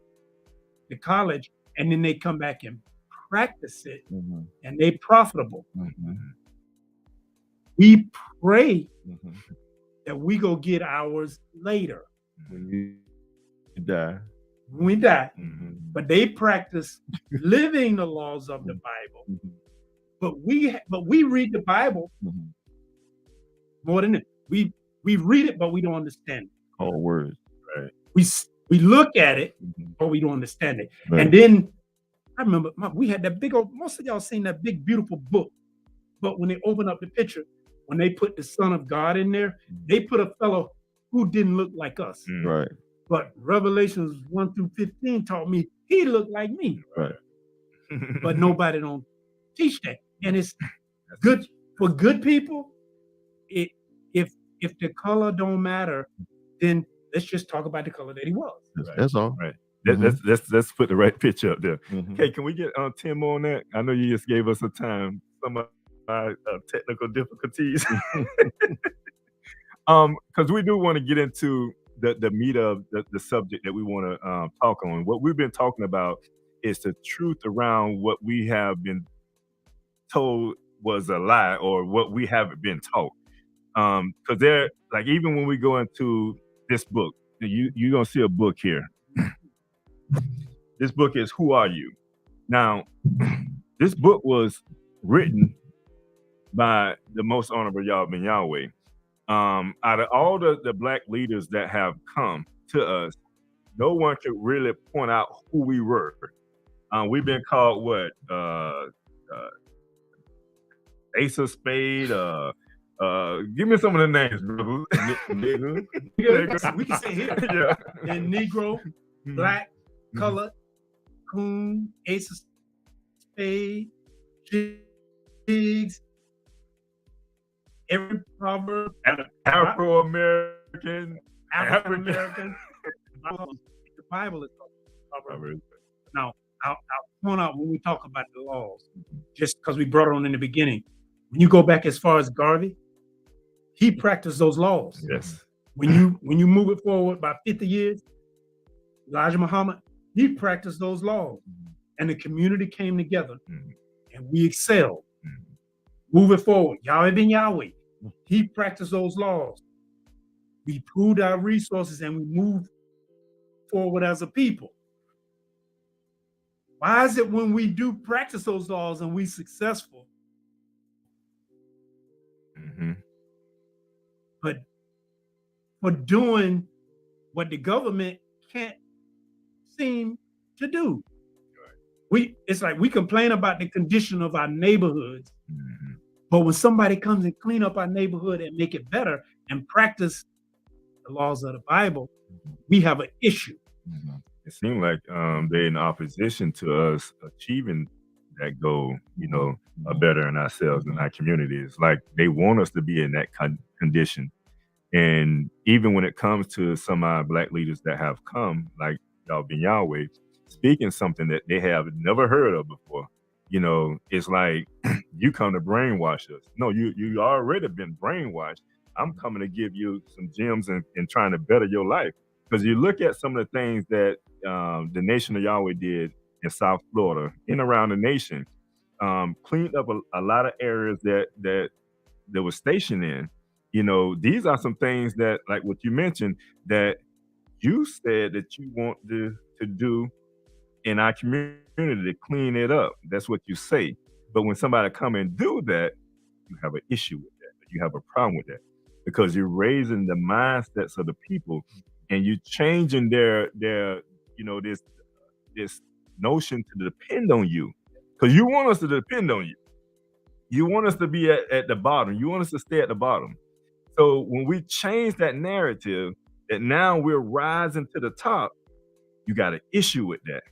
to college, and then they come back and practice it,
Mm-hmm.
and they're profitable.
Mm-hmm.
We pray
Mm-hmm.
that we go get ours later
When you die.
when we die.
Mm-hmm.
But they practice living the laws of the Bible.
Mm-hmm.
But we read the Bible
Mm-hmm.
more than it. We read it, but we don't understand it.
All words.
Right.
We look at it,
Mm-hmm.
but we don't understand it.
Right.
And then I remember we had that big old, most of y'all seen that big, beautiful book. But when they open up the picture, when they put the Son of God in there, they put a fellow who didn't look like us.
Mm.
Right.
But Revelations 1-15 taught me he looked like me.
Right.
But nobody don't teach that. And it's good for good people. If the color don't matter, then let's just talk about the color that he was.
That's all.
Right.
Mm-hmm.
Let's put the right picture up there.
Mm-hmm.
Okay, can we get Tim on that? I know you just gave us a time. Some of our technical difficulties. Because we do want to get into the meat of the subject that we want to talk on. What we've been talking about is the truth around what we have been told was a lie, or what we haven't been taught. Because they're like, even when we go into this book, you're gonna see a book here. This book is Who Are You? Now, this book was written by the most honorable Yahweh Yahweh. Out of all the black leaders that have come to us, no one could really point out who we were. We've been called what? Ace of Spade. Give me some of the names, brother.
We can say here.
Yeah.
And Negro, black, colored, coon, ace of spade, jigs, every proverb,
Afro-American.
African-American. The Bible is proverbs. Now, I'll point out when we talk about the laws, just because we brought it on in the beginning. When you go back as far as Garvey, he practiced those laws.
Yes.
When you move it forward by 50 years, Elijah Muhammad, he practiced those laws. And the community came together and we excelled. Move it forward. Yahweh ben Yahweh, he practiced those laws. We pooled our resources and we moved forward as a people. Why is it when we do practice those laws and we successful, but for doing what the government can't seem to do. It's like we complain about the condition of our neighborhoods, but when somebody comes and clean up our neighborhood and make it better and practice the laws of the Bible, we have an issue.
It seems like they're in opposition to us achieving that goal, bettering ourselves in our communities. Like they want us to be in that condition. And even when it comes to some of our Black leaders that have come, like Yahweh, speaking something that they have never heard of before, it's like you come to brainwash us. No, you already been brainwashed. I'm coming to give you some gems and trying to better your life. Because you look at some of the things that the Nation of Yahweh did in South Florida, in around the nation, cleaned up a lot of areas that was stationed in. These are some things that, like what you mentioned, that you said that you want to do in our community to clean it up. That's what you say. But when somebody come and do that, you have an issue with that. You have a problem with that because you're raising the mindsets of the people and you're changing their this notion to depend on you, because you want us to depend on you. You want us to be at the bottom. You want us to stay at the bottom. So when we change that narrative that now we're rising to the top, you got an issue with that.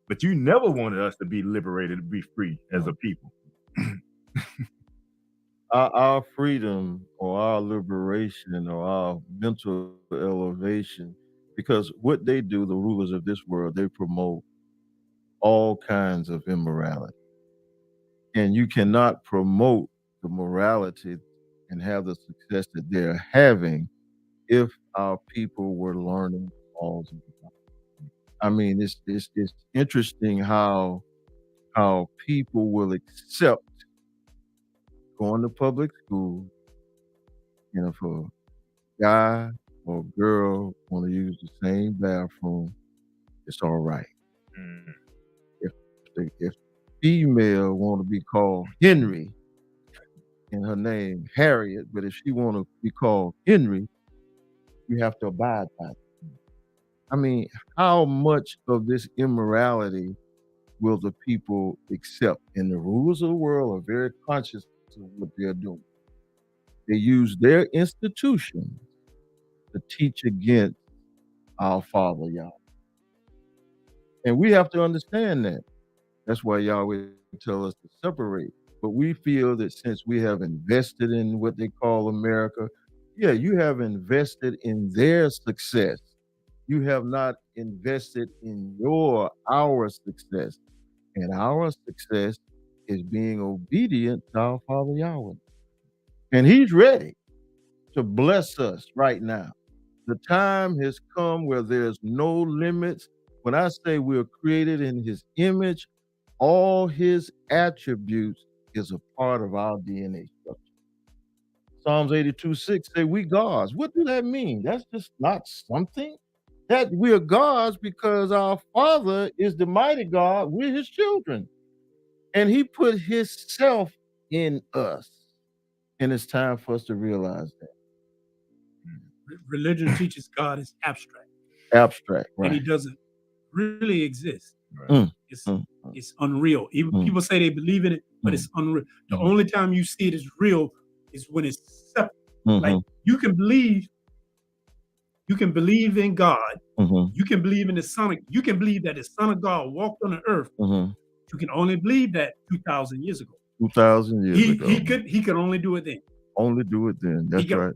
But you never wanted us to be liberated, to be free as a people.
Our freedom or our liberation or our mental elevation, because what they do, the rulers of this world, they promote all kinds of immorality. And you cannot promote the morality and have the success that they're having if our people were learning laws of the Bible. I mean, it's interesting how people will accept going to public school, if a guy or girl want to use the same bathroom, it's all right. If female want to be called Henry and her name Harriet, but if she want to be called Henry, you have to abide by it. I mean, how much of this immorality will the people accept? And the rulers of the world are very conscious of what they're doing. They use their institution to teach against our Father Yahweh. And we have to understand that. That's why Yahweh tell us to separate. But we feel that since we have invested in what they call America, yeah, you have invested in their success. You have not invested in our success. And our success is being obedient to our Father Yahweh. And He's ready to bless us right now. The time has come where there's no limits. When I say we're created in His image, all His attributes is a part of our DNA structure. Psalms 82:6 say we gods. What do that mean? That's just not something. That we're gods because our Father is the mighty God. We're His children. And He put Himself in us. And it's time for us to realize that.
Religion teaches God is abstract.
Abstract, right.
And He doesn't really exist. Right. It's unreal. Even people say they believe in it, but it's unreal. The only time you see it as real is when it's separate. Like you can believe in God. You can believe in the Son. You can believe that the Son of God walked on the earth. You can only believe that 2,000 years ago.
2,000 years ago.
He could only do it then.
Only do it then. That's right.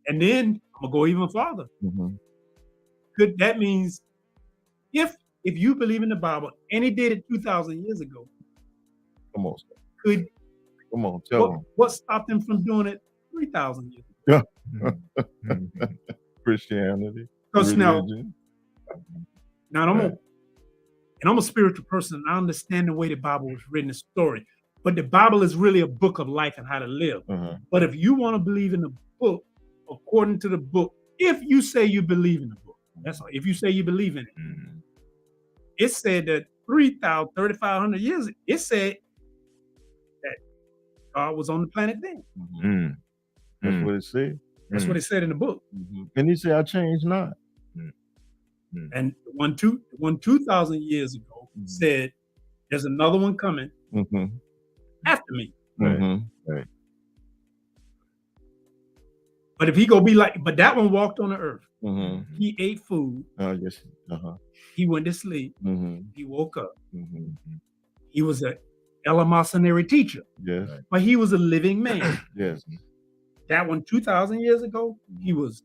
And then I'm gonna go even farther. That means if you believe in the Bible and He did it 2,000 years ago,
come on,
tell them what stopped Him from doing it 3,000 years
ago? Christianity.
Because now I'm a spiritual person, and I understand the way the Bible was written, a story. But the Bible is really a book of life and how to live. But if you want to believe in the book, according to the book, if you say you believe in the book, that's all. If you say you believe in it, it said that 3,500 years, it said that God was on the planet then.
That's what it said.
That's what it said in the book.
And he said, I changed not.
And one 2,000 years ago said, there's another one coming after me.
Right.
But if he go be like, but that one walked on the earth. He ate food.
Yes.
He went to sleep. He woke up.
Mm-hmm.
He was a eleemosynary teacher.
Yes.
But he was a living man.
Yes.
That one 2,000 years ago, he was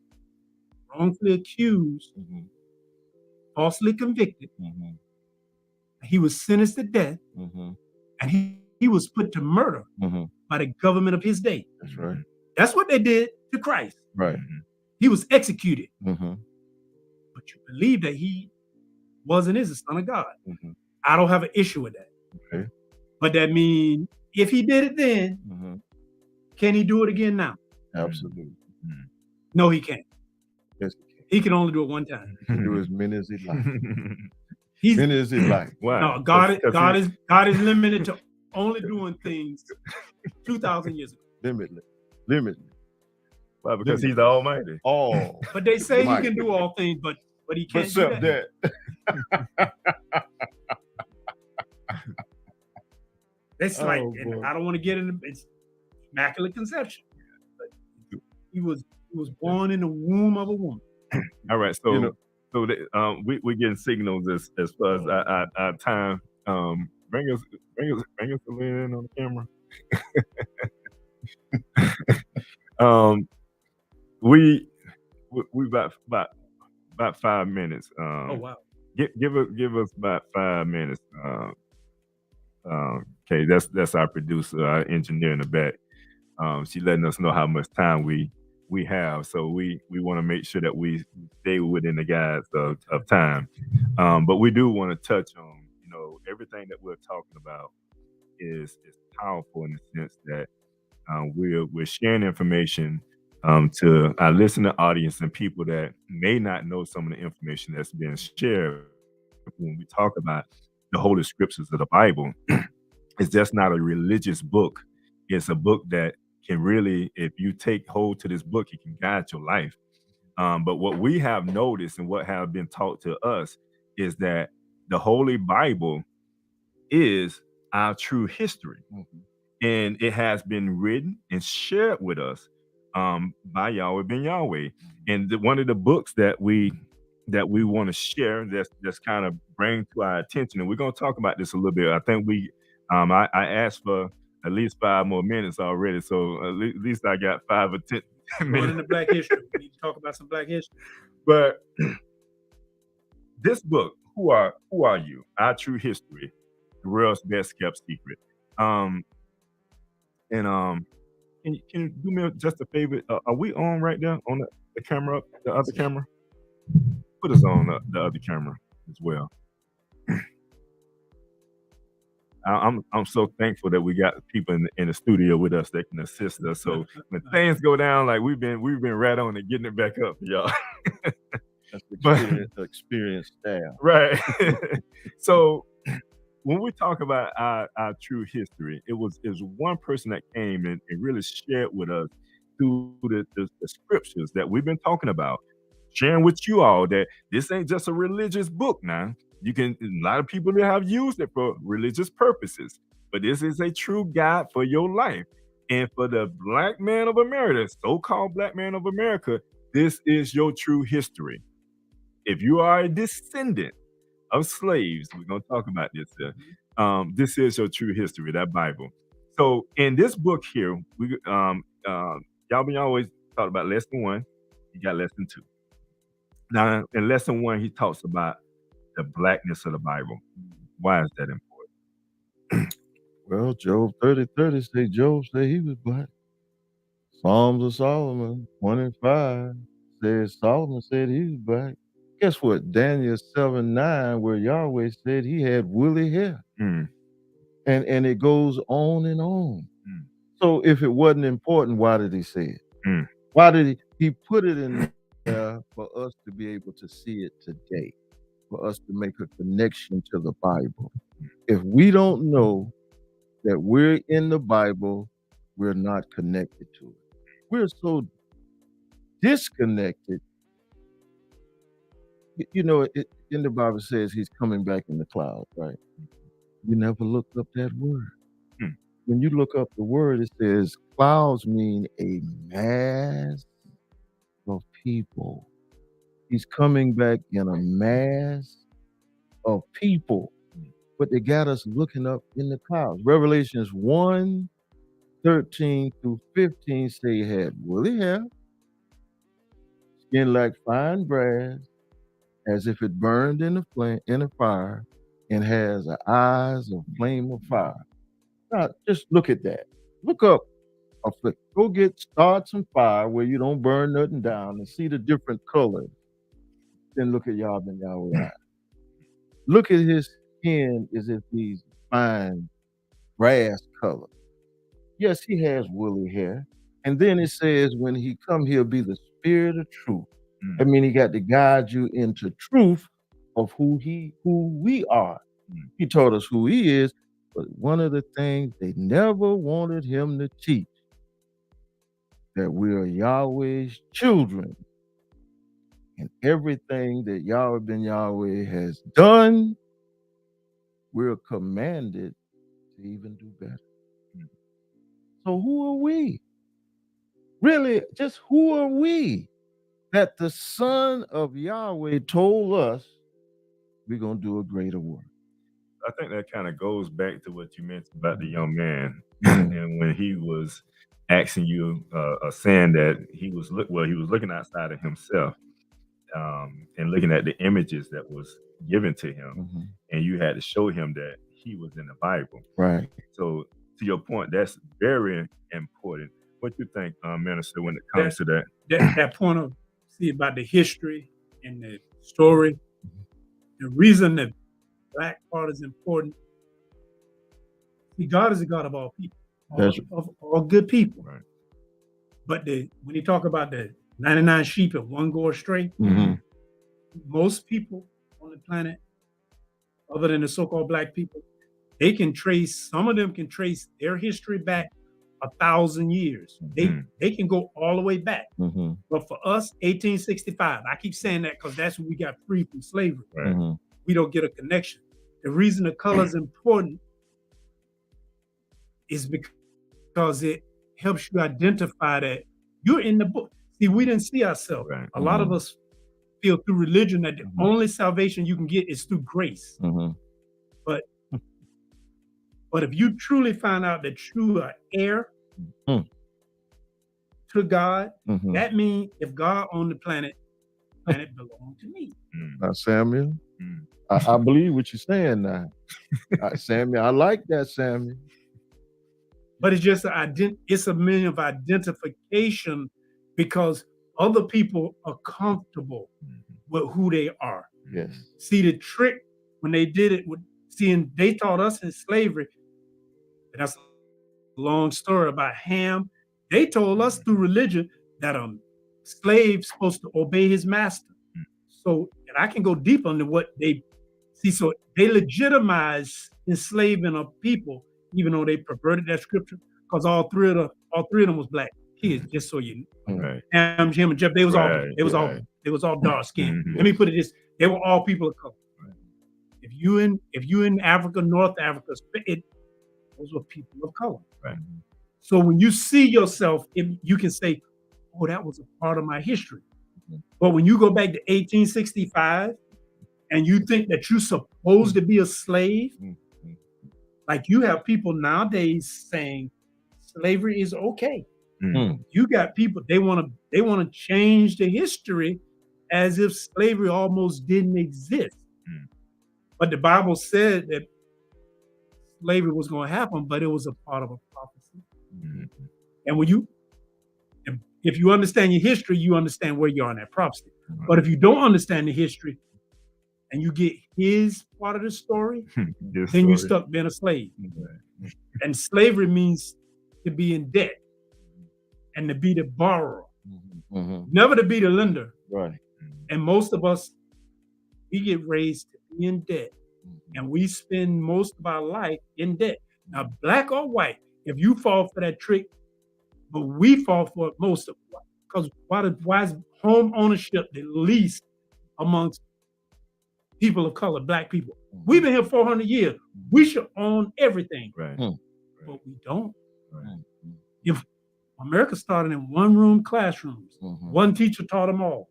wrongfully accused, falsely convicted. He was sentenced to death, and he was put to murder by the government of his day.
That's right.
That's what they did to Christ.
Right.
He was executed. But you believe that he was and is the Son of God. I don't have an issue with that.
Okay.
But that means if he did it then, can he do it again now?
Absolutely.
No, he can't.
Yes,
he can only do it one time.
He can do as many as he likes.
He's
Many as he likes.
Wow.
no God is limited to only doing things 2,000 years ago.
Limitless.
Why? Because he's the Almighty.
All.
But they say
Mighty.
he can do all things, but he can't
Except
do that. It's like, and I don't want to get into it's immaculate conception. But he was born in the womb of a woman.
All right, so we're getting signals as far as our time. Bring us a in on the camera. We about 5 minutes.
Oh wow.
Give us about 5 minutes. Okay, that's our producer, our engineer in the back. She letting us know how much time we have, so we want to make sure that we stay within the guides of time. But we do want to touch on, everything that we're talking about is powerful in the sense that we're sharing information to our listening audience and people that may not know some of the information that's being shared. When we talk about the Holy Scriptures of the Bible, it's just not a religious book. It's a book that can really, if you take hold to this book, it can guide your life. But what we have noticed and what have been taught to us is that the Holy Bible is our true history. And it has been written and shared with us by Yahweh ben Yahweh. And one of the books that we want to share that's kind of bring to our attention, and we're going to talk about this a little bit. I think I asked for at least 5 more minutes already, so at least I got 5 or 10 minutes.
Going into Black history. We need to talk about some Black history.
But this book, Who Are You? Our True History, the world's best kept secret. Can you do me just a favor? Are we on right now on the camera, the other camera? Put us on the other camera as well. I'm so thankful that we got people in the studio with us that can assist us. So when things go down, like we've been right on and getting it back up for y'all.
That's experienced staff.
Right. So when we talk about our true history, it was one person that came and really shared with us through the scriptures that we've been talking about, sharing with you all that this ain't just a religious book now. A lot of people have used it for religious purposes, but this is a true guide for your life. And for the Black man of America, so-called Black man of America, this is your true history. If you are a descendant of slaves, we're going to talk about this. This is your true history, that Bible. So in this book here, y'all been always talked about lesson 1. You got lesson 2. Now in lesson 1, he talks about the blackness of the Bible. Why is that important?
Well, Job 30:30 say Job said he was black. Psalms of Solomon 25 says Solomon said he was black. Guess what? Daniel 7:9, where Yahweh said he had woolly hair. And it goes on and on. So if it wasn't important, why did he say it? Why did he put it in there for us to be able to see it today, for us to make a connection to the Bible? If we don't know that we're in the Bible, we're not connected to it. We're so disconnected. In the Bible says he's coming back in the clouds, right? You never looked up that word.
Hmm.
When you look up the word, it says clouds mean a mass of people. He's coming back in a mass of people, but they got us looking up in the clouds. Revelations 1:13-15 say he had woolly hair, skin like fine brass, as if it burned in a fire, and has the eyes of flame of fire. Now, just look at that. Look up go start some fire where you don't burn nothing down and see the different colors. Then look at Yahweh eyes. Look at his skin as if he's fine brass color. Yes, he has woolly hair. And then it says when he come, he'll be the spirit of truth. I mean, he got to guide you into truth of who we are. He told us who he is, but one of the things they never wanted him to teach, that we are Yahweh's children. And everything that Yahweh ben Yahweh has done, we're commanded to even do better. So who are we? Really, just who are we that the Son of Yahweh told us we're going to do a greater work?
I think that kind of goes back to what you mentioned about the young man, and when he was asking you, saying that he was looking outside of himself, and looking at the images that was given to him, and you had to show him that he was in the Bible.
Right.
So, to your point, that's very important. What you think, Minister, when it comes to that?
That point of about the history and the story, the reason that Black part is important. See, God is the God of all people, of all good people.
Right.
But when you talk about the 99 sheep and one go astray, most people on the planet, other than the so-called Black people, some of them can trace their history back 1,000 years. They can go all the way back. But for us, 1865, I keep saying that because that's when we got free from slavery.
Right.
We don't get a connection. The reason the color is important is because it helps you identify that you're in the book. See, we didn't see ourselves.
Right.
A lot of us feel through religion that the only salvation you can get is through grace. But if you truly find out that you are heir to God, that means if God owned the planet belonged to me.
Now, Samuel, I believe what you're saying now. Samuel, I like that, Samuel.
But it's just it's a meaning of identification because other people are comfortable with who they are.
Yes.
See, the trick when they did it, they taught us in slavery, and that's a long story about Ham. They told us through religion that a slave's supposed to obey his master. So, and I can go deep into what they see. So they legitimize enslaving of people, even though they perverted that scripture, because all three of them was Black kids. Just so you know,
Right.
Ham, Jim, and Jeff, they was all dark skinned. Let me put it this: they were all people of color.
Right.
If you in Africa, North Africa, those were people of color.
Right.
So when you see yourself, you can say, "Oh, that was a part of my history." But when you go back to 1865 and you think that you're supposed to be a slave, like you have people nowadays saying slavery is okay. You got people, they want to change the history as if slavery almost didn't exist. But the Bible said that slavery was going to happen, but it was a part of a prophecy. And if you understand your history, you understand where you are in that prophecy. But if you don't understand the history and you get his part of the story, then you're stuck being a slave. And slavery means to be in debt and to be the borrower, never to be the lender.
Right.
And most of us, we get raised to be in debt, and we spend most of our life in debt. Now, Black or white, if you fall for that trick, but we fall for it most of it Because why is home ownership the least amongst people of color, black people? We've been here 400 years. We should own everything.
Right.
But we don't.
Right.
If America started in one-room classrooms, one teacher taught them all.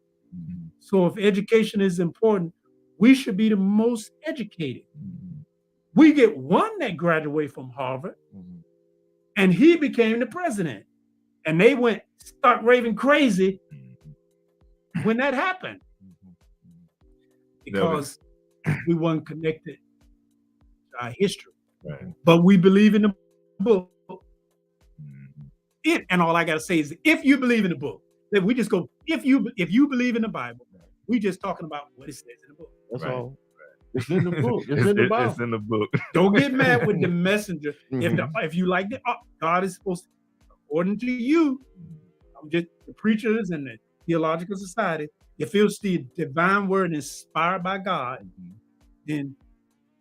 So if education is important, we should be the most educated. We get one that graduated from Harvard, and he became the president. And they went stark raving crazy when that happened. Because we weren't connected to our history.
Right.
But we believe in the book. And all I gotta say is if you believe in the book, then we just go, if you believe in the Bible, we just talking about what it says in the book.
That's all. It's in the book. It's in the Bible.
It's in the book.
Don't get mad with the messenger. If you like it, God is supposed to, according to you, just the preachers and the theological society, if it's the divine word inspired by God, then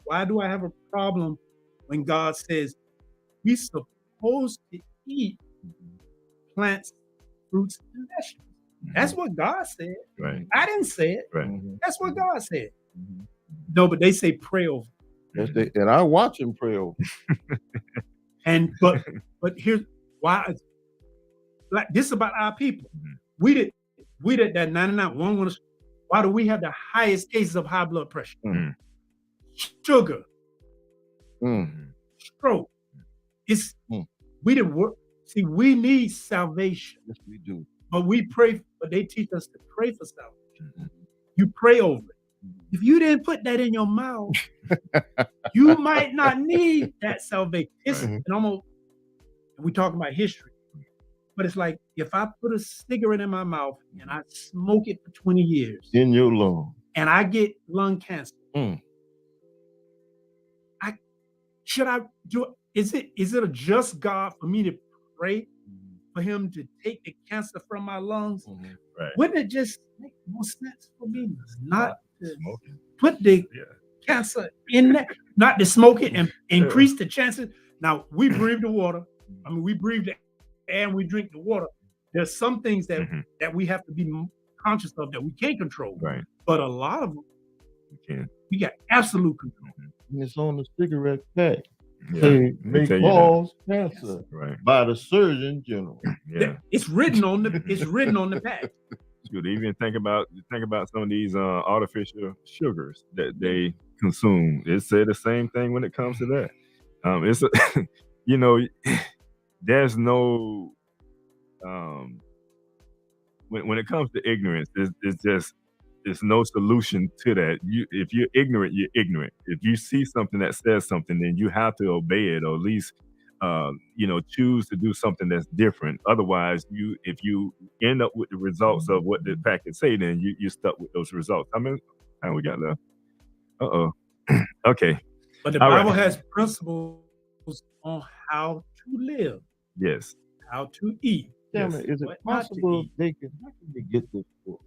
why do I have a problem when God says we're supposed to eat plants, fruits, and vegetables? That's what God said.
Right.
I didn't say it.
Right.
That's what God said. No, but they say pray over.
And I watch him pray over.
And but here's why. Like this is about our people. We did that 99. Why do we have the highest cases of high blood pressure? Sugar, stroke. It's we didn't work. See, we need salvation.
Yes, we do.
But we pray, but they teach us to pray for salvation. You pray over it. If you didn't put that in your mouth, you might not need that salvation. And we talking about history. But it's like if I put a cigarette in my mouth and I smoke it for 20 years
in your lung,
and I get lung cancer, should I do it? Is it a just God for me to pray for him to take the cancer from my lungs?
Right.
Wouldn't it just make more sense for me not to put the cancer in there, not to smoke it and increase the chances? Now we breathe the water. I mean, we breathe the air and we drink the water. There's some things that we have to be conscious of that we can't control.
Right.
But a lot of them, we got absolute control.
And it's on the cigarette pack.
Yeah.
May cause cancer by the Surgeon General.
Yeah.
It's written on the pack.
Good. Even think about some of these artificial sugars that they consume. It said the same thing when it comes to that. It's there's no when it comes to ignorance, there's no solution to that. If you're ignorant, you're ignorant. If you see something that says something, then you have to obey it, or at least choose to do something that's different. Otherwise, if you end up with the results of what the package say, then you're stuck with those results. I mean, how we got left? Okay.
But the Bible has principles on how to live.
Yes.
How to eat.
Damn it, is it possible how can they get this book?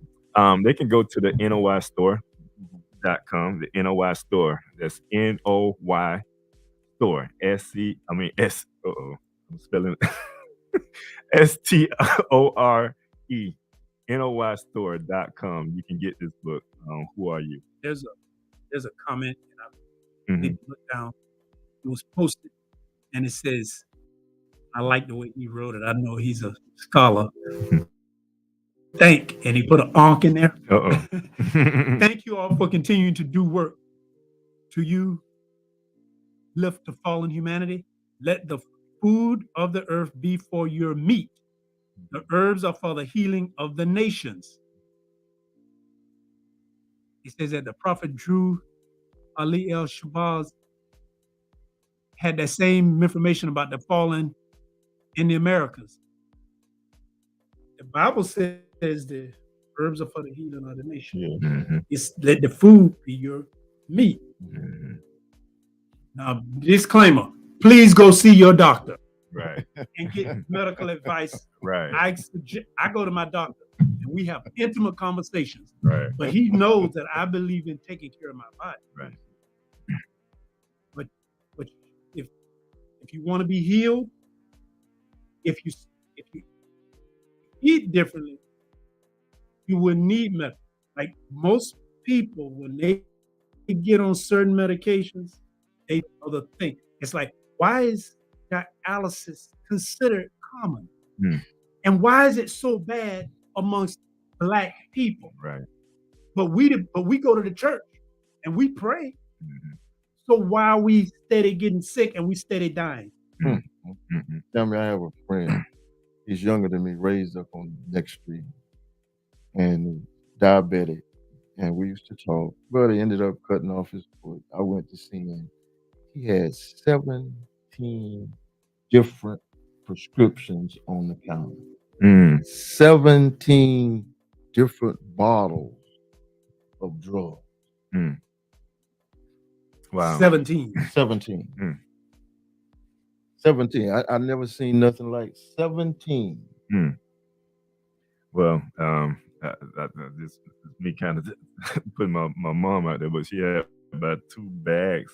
They can go to the NOYstore.com, the NOY store. That's NOY store. I'm spelling STORE. NOYstore.com. You can get this book. Who Are You?
There's a comment that I need to look down. It was posted and it says, I like the way he wrote it. I know he's a scholar. And he put an onk in there. Thank you all for continuing to do work. To you, lift the fallen humanity. Let the food of the earth be for your meat. The herbs are for the healing of the nations. He says that the prophet Drew Ali El Shabazz had that same information about the fallen in the Americas. The Bible says the herbs are for the healing of the nation. It's let the food be your meat. Now, disclaimer, please go see your doctor.
Right.
And get medical advice.
Right.
I go to my doctor and we have intimate conversations.
Right.
But he knows that I believe in taking care of my body.
Right.
But if you want to be healed, if you eat differently, you wouldn't need medical. Like most people, when they get on certain medications, they know the thing. It's like, why is dialysis considered common?
Mm.
And why is it so bad amongst Black people?
Right.
But we go to the church and we pray.
Mhm.
So why are we steady getting sick and we steady dying?
Mhm.
Tell me, I have a friend. He's younger than me, raised up on the next street, and diabetic. And we used to talk, but he ended up cutting off his foot. I went to see him. He had 17 different prescriptions on the counter.
Mm.
17 different bottles of drugs.
Mm. Wow.
17.
17.
Mm.
17. I never seen nothing like 17.
Mm. Well, this is me kind of putting my mom out there, but she had about two bags.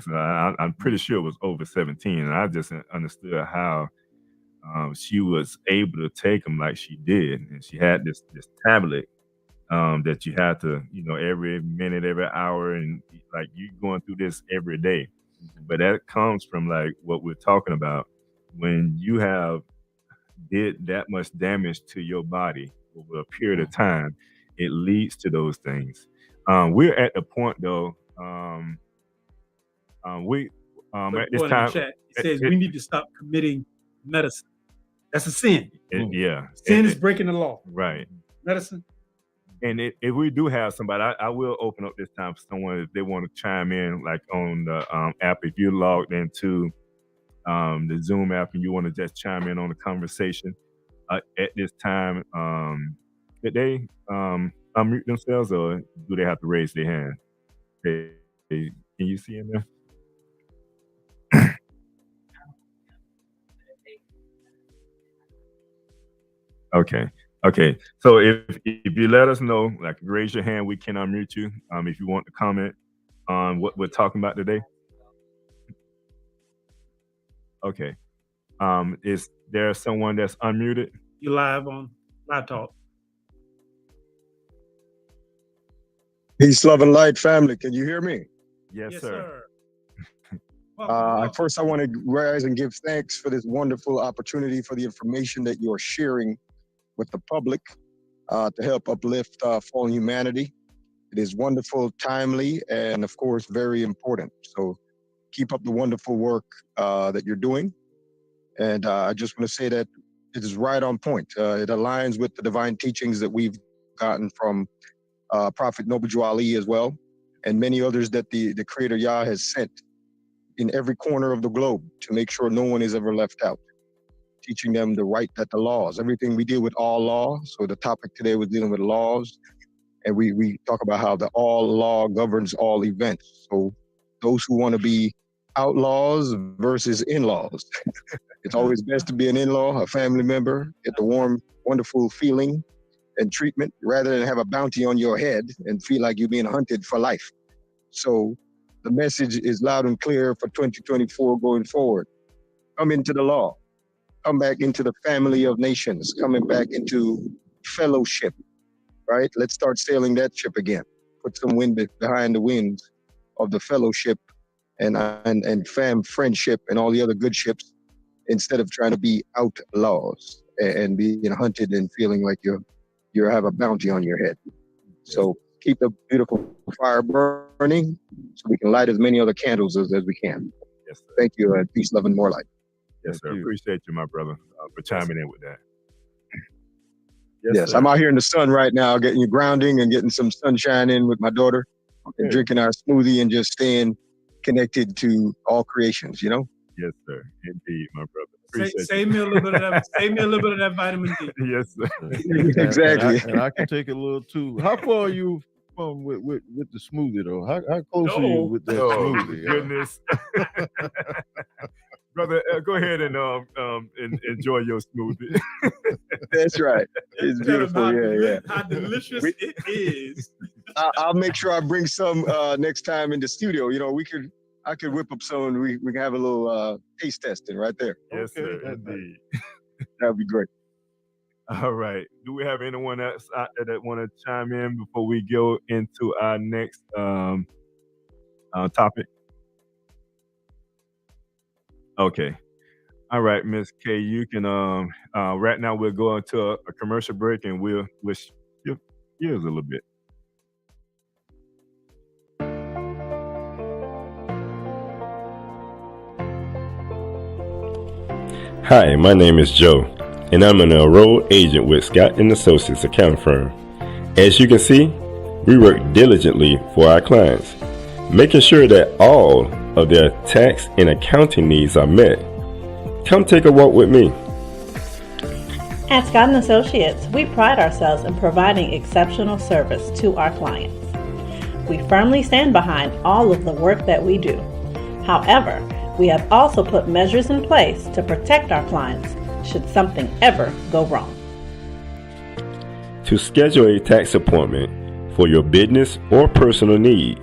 And I'm pretty sure it was over 17. And I just understood how she was able to take them like she did. And she had this tablet that you had to, every minute, every hour, and like you going through this every day. But that comes from like what we're talking about. When you have did that much damage to your body over a period of time, it leads to those things. We're at the point though. We
Put
at this
in the
time.
chat. It says we need to stop committing medicine. That's a sin.
Yeah.
Sin is breaking the law.
Right.
Medicine.
And if we do have somebody, I will open up this time for someone if they want to chime in, like on the app. If you're logged into the Zoom app and you want to just chime in on the conversation at this time, did they unmute themselves or do they have to raise their hand? Can you see in there? Okay. So if you let us know, like raise your hand, we can unmute you. If you want to comment on what we're talking about today. Okay. Is there someone that's unmuted?
You live on Live Talk.
Peace, love, and light, family. Can you hear me?
Yes, sir.
First, I want to rise and give thanks for this wonderful opportunity, for the information that you are sharing with the public to help uplift fallen humanity. It is wonderful, timely, and of course, very important. So keep up the wonderful work that you're doing. And I just want to say that it is right on point. It aligns with the divine teachings that we've gotten from Prophet Noble Ali as well, and many others that the Creator Yah has sent in every corner of the globe to make sure no one is ever left out, teaching them the right that the laws, everything we deal with all law. So the topic today was dealing with laws, and we talk about how the all law governs all events. So those who want to be outlaws versus in-laws, it's always best to be an in-law, a family member, get the warm, wonderful feeling and treatment rather than have a bounty on your head and feel like you're being hunted for life. So the message is loud and clear for 2024 going forward. Come into the law, come back into the family of nations, coming back into fellowship, right? Let's start sailing that ship again. Put some wind behind the wings of the fellowship and friendship and all the other good ships, instead of trying to be outlaws and being hunted and feeling like you have a bounty on your head. So keep the beautiful fire burning so we can light as many other candles as we can.
Yes, sir.
Thank you, and peace, love, and more light.
Yes, sir. Appreciate you, my brother, for chiming in with that.
Yes, I'm out here in the sun right now, getting you grounding and getting some sunshine in with my daughter, and drinking our smoothie and just staying connected to all creations, you know?
Yes, sir. Indeed, my brother.
Save me a little bit of that. Save me a little bit of that vitamin D.
Yes, sir.
Exactly.
And I can take a little too. How far are you from with the smoothie though? How close are you with that smoothie?
Goodness. Brother, go ahead and enjoy your smoothie.
That's right. It's beautiful. Yeah.
How delicious it is.
I'll make sure I bring some next time in the studio. You know, I could whip up some and we can have a little taste testing right there.
Yes, sir. Indeed.
That would be great.
All right. Do we have anyone else out there that want to chime in before we go into our next topic? Okay. All right, Miss K, you can right now we'll go into a commercial break and we'll shift gears a little bit.
Hi, my name is Joe, and I'm an enrolled agent with Scott and Associates accounting firm. As you can see, we work diligently for our clients, making sure that all of their tax and accounting needs are met. Come take a walk with me.
At Scott & Associates, we pride ourselves in providing exceptional service to our clients. We firmly stand behind all of the work that we do. However, we have also put measures in place to protect our clients should something ever go wrong.
To schedule a tax appointment for your business or personal need,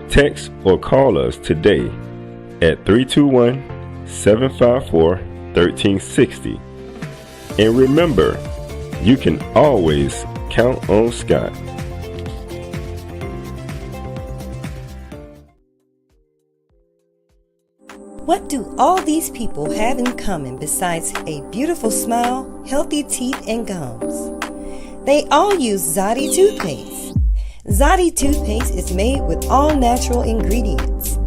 text or call us today at 321-754-1360. And remember, you can always count on Scott.
What do all these people have in common besides a beautiful smile, healthy teeth, and gums? They all use Zodi toothpaste. Zodi toothpaste is made with all natural ingredients.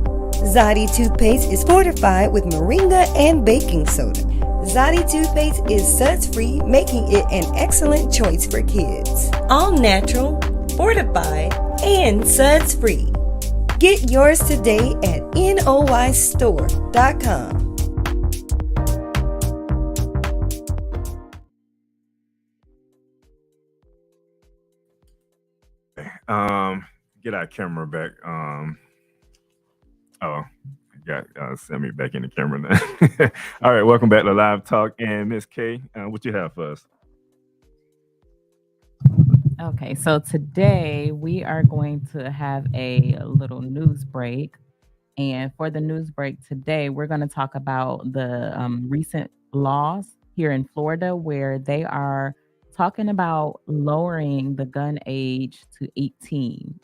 Zodi toothpaste is fortified with moringa and baking soda. Zodi toothpaste is suds-free, making it an excellent choice for kids. All natural, fortified, and suds-free. Get yours today at noystore.com.
Get our camera back. Got send me back in the camera now. All right, welcome back to Live Talk. And Miss K, what you have for us?
Okay, so today we are going to have a little news break. And for the news break today, we're going to talk about the recent laws here in Florida where they are talking about lowering the gun age to 18.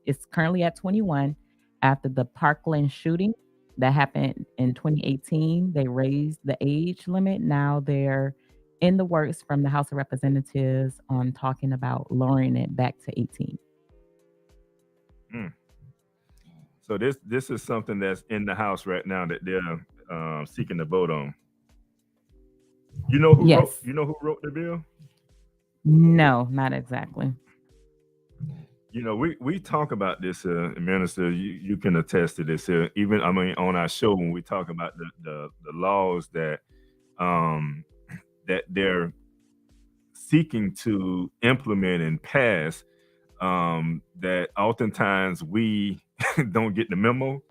It's currently at 21 after the Parkland shooting that happened in 2018. They raised the age limit. Now they're in the works from the House of Representatives on talking about lowering it back to 18.
So this is something that's in the House right now that they're seeking to vote on. You know who
Yes.
wrote the bill?
No, not exactly.
You know, we talk about this, Minister. You can attest to this. Even on our show when we talk about the laws that that they're seeking to implement and pass, that oftentimes we don't get the memo.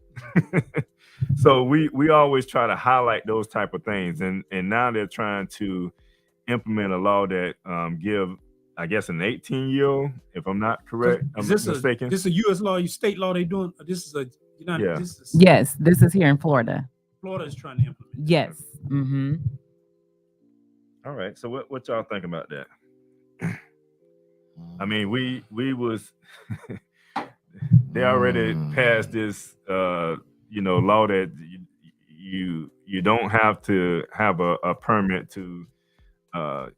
So we always try to highlight those type of things, and now they're trying to implement a law that give, I guess, an 18-year-old, if I'm not correct.
Is this
mistaken.
This a U.S. law, state law they doing? Or this is a United?
Yeah.
This is,
Yes, this is here in Florida.
Florida is trying to implement.
Yes. Mm-hmm.
All right. So what y'all think about that? I mean, we was they already passed this law that you don't have to have a permit to of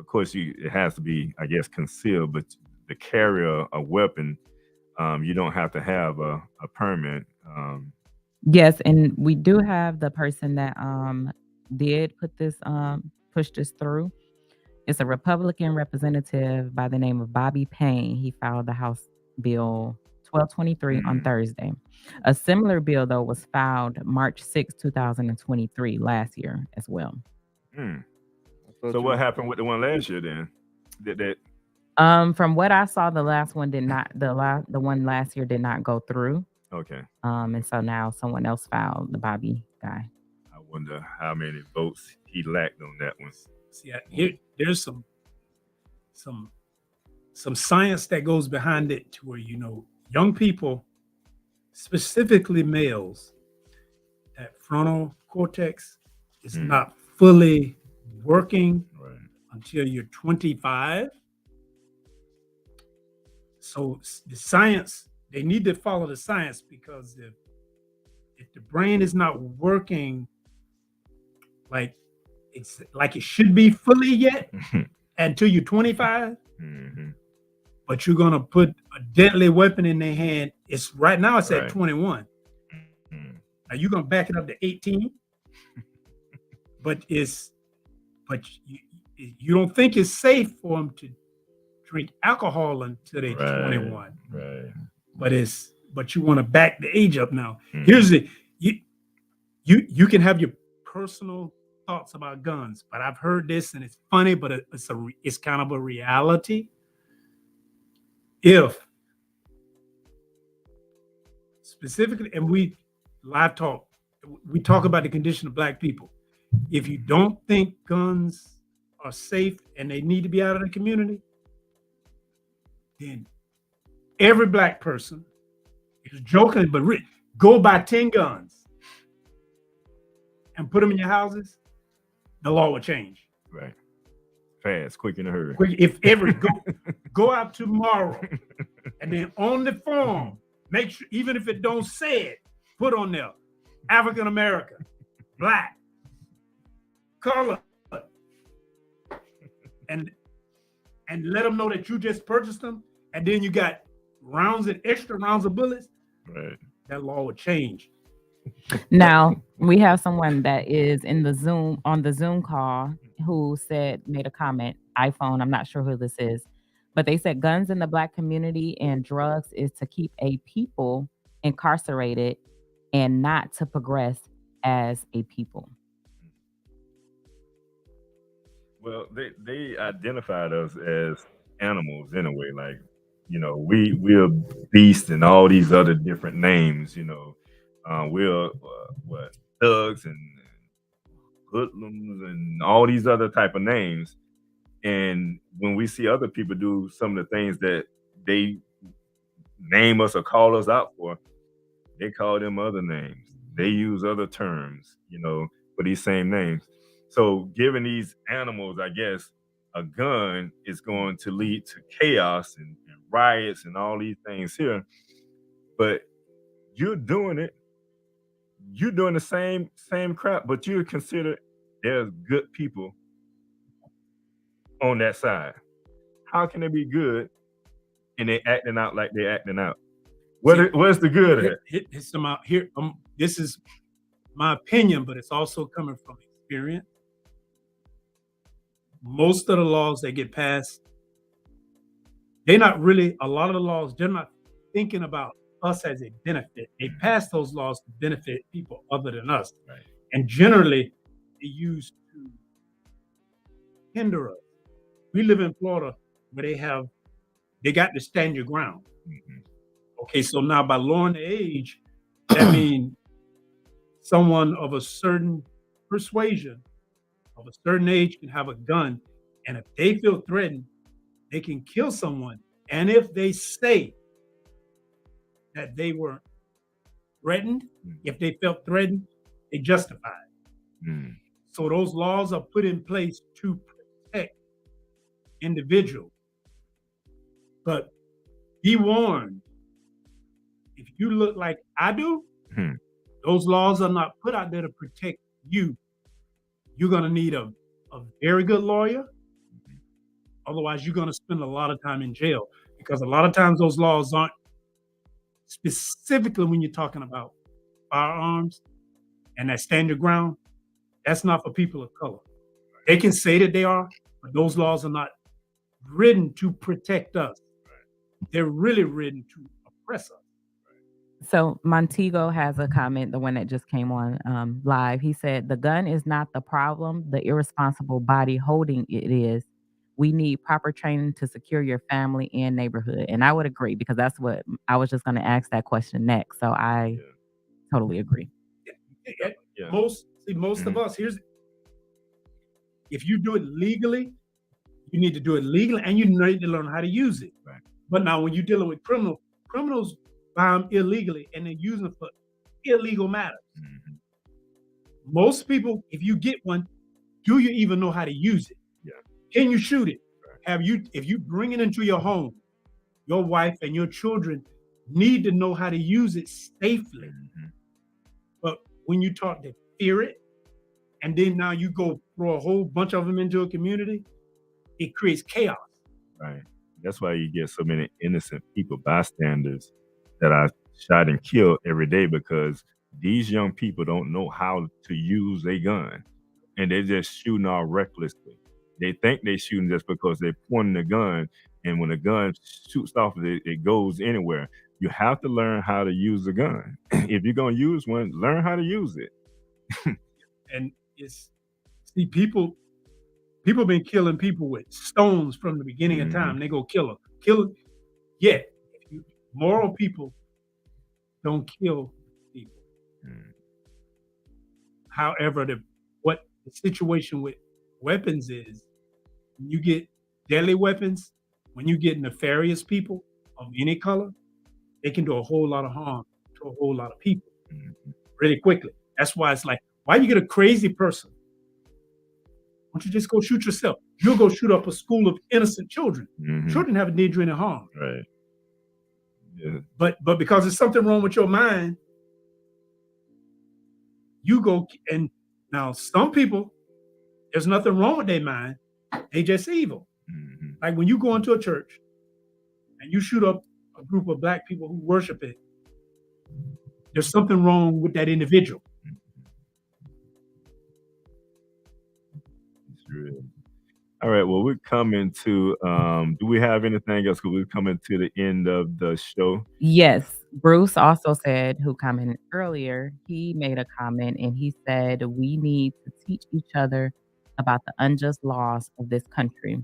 course it has to be, I guess, concealed, but to carry a weapon, you don't have to have a permit.
Yes, and we do have the person that did push this through. It's a Republican representative by the name of Bobby Payne. He filed the House Bill 1223 on Thursday. A similar bill, though, was filed March 6, 2023, last year as well.
So what happened with the one last year then?
From what I saw, the last one did not. The one last year did not go through.
Okay.
And so now someone else filed, the Bobby guy.
I wonder how many votes he lacked on that one.
See, there's some science that goes behind it to where, young people, specifically males, that frontal cortex is not fully working
Right.
until you're 25. So the science, they need to follow the science, because if the brain is not working like it's like it should be fully yet until you're 25,
Mm-hmm.
but you're gonna put a deadly weapon in their hand. It's right now it's
Right.
at 21.
Mm.
Are you gonna back it up to 18? But you don't think it's safe for them to drink alcohol until they're
Right.
21.
Right.
But you want to back the age up now.
Mhm.
Here's the you can have your personal thoughts about guns, but I've heard this and it's funny, but it's kind of a reality. If specifically, and we live talk, we talk about the condition of Black people. If you don't think guns are safe and they need to be out of the community, then every Black person is joking, but go buy 10 guns and put them in your houses, the law will change.
Right. Fast, quick, in a hurry.
Quick, if every go out tomorrow and then on the form, make sure, even if it don't say it, put on there African American, Black, color, and let them know that you just purchased them, and then you got rounds and extra rounds of bullets.
Right.
That law will change.
Now we have someone that is in the Zoom call who made a comment, iPhone, I'm not sure who this is, but they said guns in the Black community and drugs is to keep a people incarcerated and not to progress as a people.
Well, they identified us as animals in a way, like, we're beasts and all these other different names, we're thugs and hoodlums and all these other type of names. And when we see other people do some of the things that they name us or call us out for, they call them other names. They use other terms, for these same names. So giving these animals, I guess, a gun is going to lead to chaos and riots and all these things here. But you're doing it. You're doing the same crap, but you're considered there's good people on that side. How can they be good and they acting out like they're acting out? Where's the good at?
Here, this is my opinion, but it's also coming from experience. Most of the laws that get passed, a lot of the laws, they're not thinking about us as a benefit. They pass those laws to benefit people other than us.
Right.
And generally, they use to hinder us. We live in Florida where they got to stand your ground.
Mm-hmm.
Okay, so now by lowering the age, that means someone of a certain persuasion, of a certain age, can have a gun, and if they feel threatened, they can kill someone. And if they say that they were threatened, if they felt threatened, they justify it.
Mm.
So those laws are put in place to protect individuals. But be warned, if you look like I do, those laws are not put out there to protect you. You're going to need a very good lawyer. Otherwise, you're going to spend a lot of time in jail, because a lot of times those laws aren't specifically, when you're talking about firearms and that stand your ground, that's not for people of color. They can say that they are, but those laws are not written to protect us. They're really written to oppress us.
So Montego has a comment, the one that just came on live. He said, the gun is not the problem. The irresponsible body holding it is. We need proper training to secure your family and neighborhood. And I would agree, because that's what I was just going to ask that question next. So I totally agree.
Yeah. Most of us, if you do it legally, you need to do it legally, and you need to learn how to use it.
Right.
But now when you're dealing with criminals buy them illegally and then use them for illegal matters.
Mm-hmm.
Most people, if you get one, do you even know how to use it?
Yeah.
Can you shoot it? If you bring it into your home, your wife and your children need to know how to use it safely.
Mm-hmm.
But when you taught to fear it, and then now you go throw a whole bunch of them into a community, it creates chaos.
Right. That's why you get so many innocent people, bystanders, that are shot and killed every day, because these young people don't know how to use a gun, and they're just shooting all recklessly. They think they're shooting just because they're pointing the gun, and when the gun shoots off, it goes anywhere. You have to learn how to use a gun. If you're gonna use one, learn how to use it.
And people been killing people with stones from the beginning of time. They go kill them. Yeah, moral people don't kill people. However, what the situation with weapons is, when you get deadly weapons, when you get nefarious people of any color, they can do a whole lot of harm to a whole lot of people really quickly. That's why it's like, why you get a crazy person? Why don't you just go shoot yourself? You'll go shoot up a school of innocent children. Children haven't did you any harm.
Right. Yeah.
But because there's something wrong with your mind, you go. And now some people, there's nothing wrong with their mind. They just evil. Like when you go into a church and you shoot up a group of black people who worship it, there's something wrong with that individual.
All right. Well, we're coming to. Do we have anything else? Because we're coming to the end of the show.
Yes. Bruce also said, who commented earlier, he made a comment and he said, we need to teach each other about the unjust laws of this country.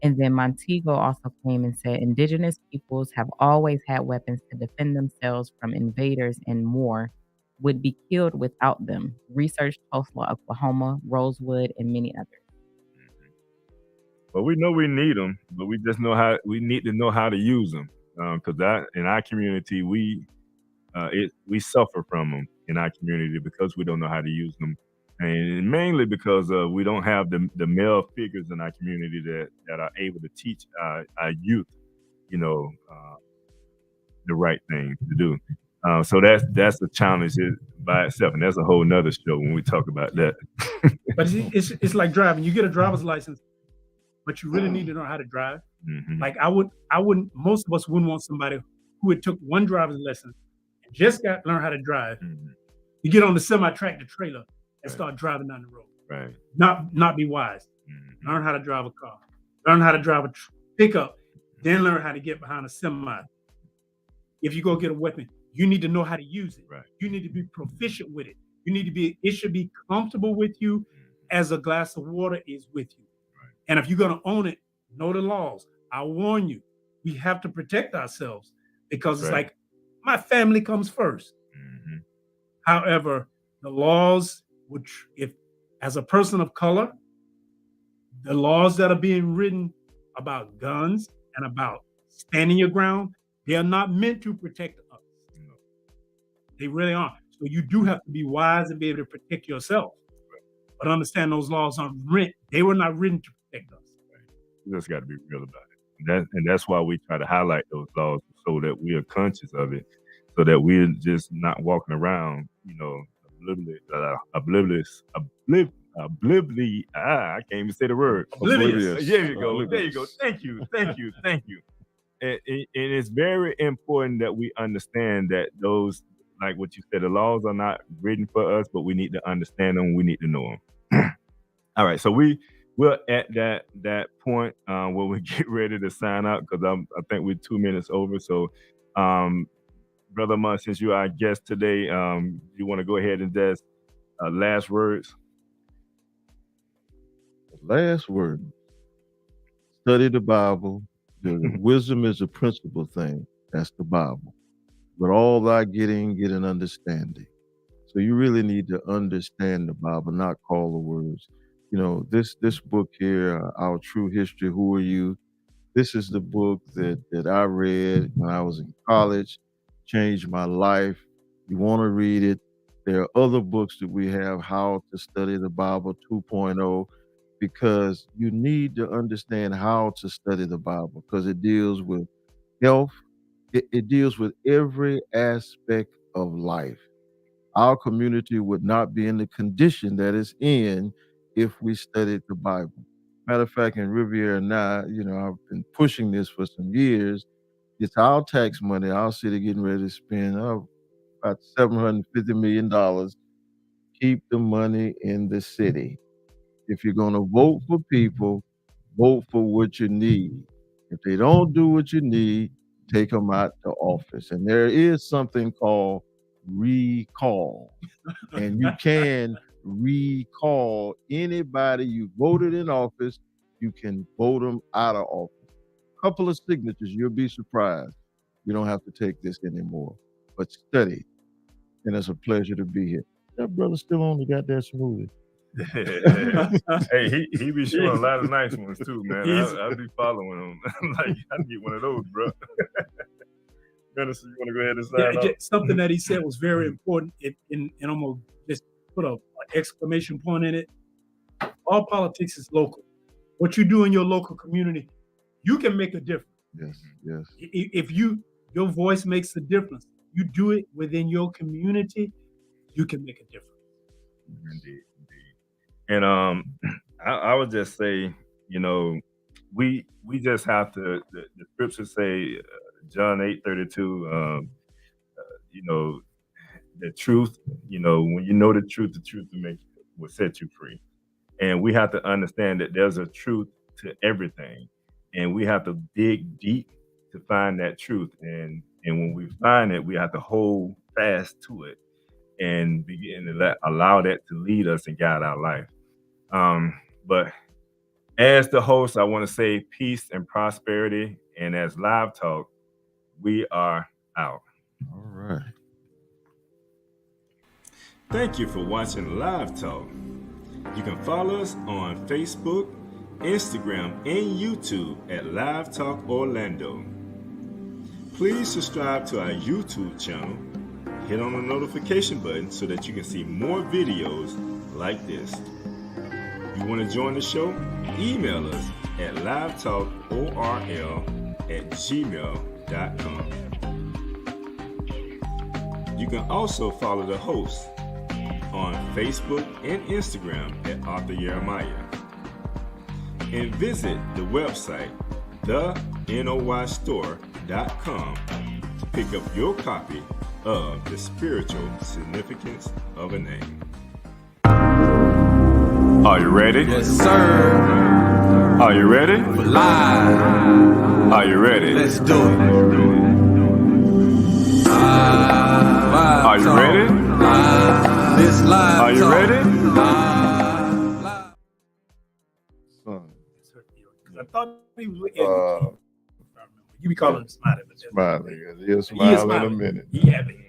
And then Montego also came and said, indigenous peoples have always had weapons to defend themselves from invaders and more would be killed without them. Research Tulsa, Oklahoma, Rosewood, and many others.
But we know we need them, but we just know how we need to know how to use them. Because in our community, we suffer from them in our community because we don't know how to use them, and mainly because we don't have the male figures in our community that are able to teach our youth, the right thing to do. So that's a challenge by itself, and that's a whole nother show when we talk about that.
But it's like driving. You get a driver's license, but you really need to know how to drive. Like most of us wouldn't want somebody who had took one driver's lesson and just learn how to drive. You get on the semi-tractor trailer and start driving down the road.
Right.
Not be wise. Learn how to drive a car. Learn how to drive a pickup. Then learn how to get behind a semi. If you go get a weapon, you need to know how to use it.
Right.
You need to be proficient with it. It should be comfortable with you as a glass of water is with you.
Right.
And if you're going to own it, know the laws. I warn you, we have to protect ourselves because it's like my family comes first. However, the laws, which if as a person of color, the laws that are being written about guns and about standing your ground, they are not meant to protect us.
No.
They really aren't. So you do have to be wise and be able to protect yourself. But understand those laws aren't written. They were not written to protect us.
You just got to be real about it. And that's why we try to highlight those laws so that we are conscious of it, so that we're just not walking around, oblivious. I can't even say the word.
Oblivious.
There you go. There you go. Thank you. And it's very important that we understand that those, like what you said, the laws are not written for us, but we need to understand them. We need to know them. All right. So we're at that point where we get ready to sign out because I think we're 2 minutes over. So, Brother Munn, since you are our guest today, you want to go ahead and just last words?
Last word. Study the Bible. The wisdom is a principal thing. That's the Bible. But all thy getting, get an understanding. So you really need to understand the Bible, not call the words. This book here, Our True History, Who Are You? This is the book that I read when I was in college, changed my life. You want to read it. there are other books that we have, How to Study the Bible 2.0, because you need to understand how to study the Bible, because it deals with health. It deals with every aspect of life. Our community would not be in the condition that it's in if we studied the Bible. Matter of fact, in Riviera now, I've been pushing this for some years. It's our tax money, our city getting ready to spend about $750 million. Keep the money in the city. If you're going to vote for people, vote for what you need. If they don't do what you need, take them out to office. And there is something called recall. And you can recall anybody you voted in office. You can vote them out of office. Couple of signatures, you'll be surprised. You don't have to take this anymore. But study. And it's a pleasure to be here. That brother still on the goddamn smoothie.
Hey, he be showing a lot of nice ones too, man. I'll be following him. Like, I get one of those, bro. You want to go ahead and sign off?
Something that he said was very important, and I'm going to just put an exclamation point in it. All politics is local. What you do in your local community, you can make a difference.
Yes.
If your voice makes a difference, you do it within your community, you can make a difference.
Indeed. And I would just say, we just have to. The scriptures say, John 8:32. The truth. When you know the truth will set you free. And we have to understand that there's a truth to everything, and we have to dig deep to find that truth. And when we find it, we have to hold fast to it and begin to allow that to lead us and guide our life. But as the host, I want to say peace and prosperity. And as Live Talk, we are out.
All right.
Thank you for watching Live Talk. You can follow us on Facebook, Instagram, and YouTube at Live Talk Orlando. Please subscribe to our YouTube channel. Hit on the notification button so that you can see more videos like this. You want to join the show? Email us at livetalkorl@gmail.com. You can also follow the host on Facebook and Instagram at Arthur Jeremiah. And visit the website, thenoystore.com, to pick up your copy of The Spiritual Significance of a Name. Are you ready?
Yes, sir.
Are you ready?
For live.
Are you ready?
Let's do it.
Are you ready?
This live.
Are you
talk.
ready?
Live.
Son.
I thought he was you be calling him Smiley.
Smiley. He'll smile in a minute.
He happy.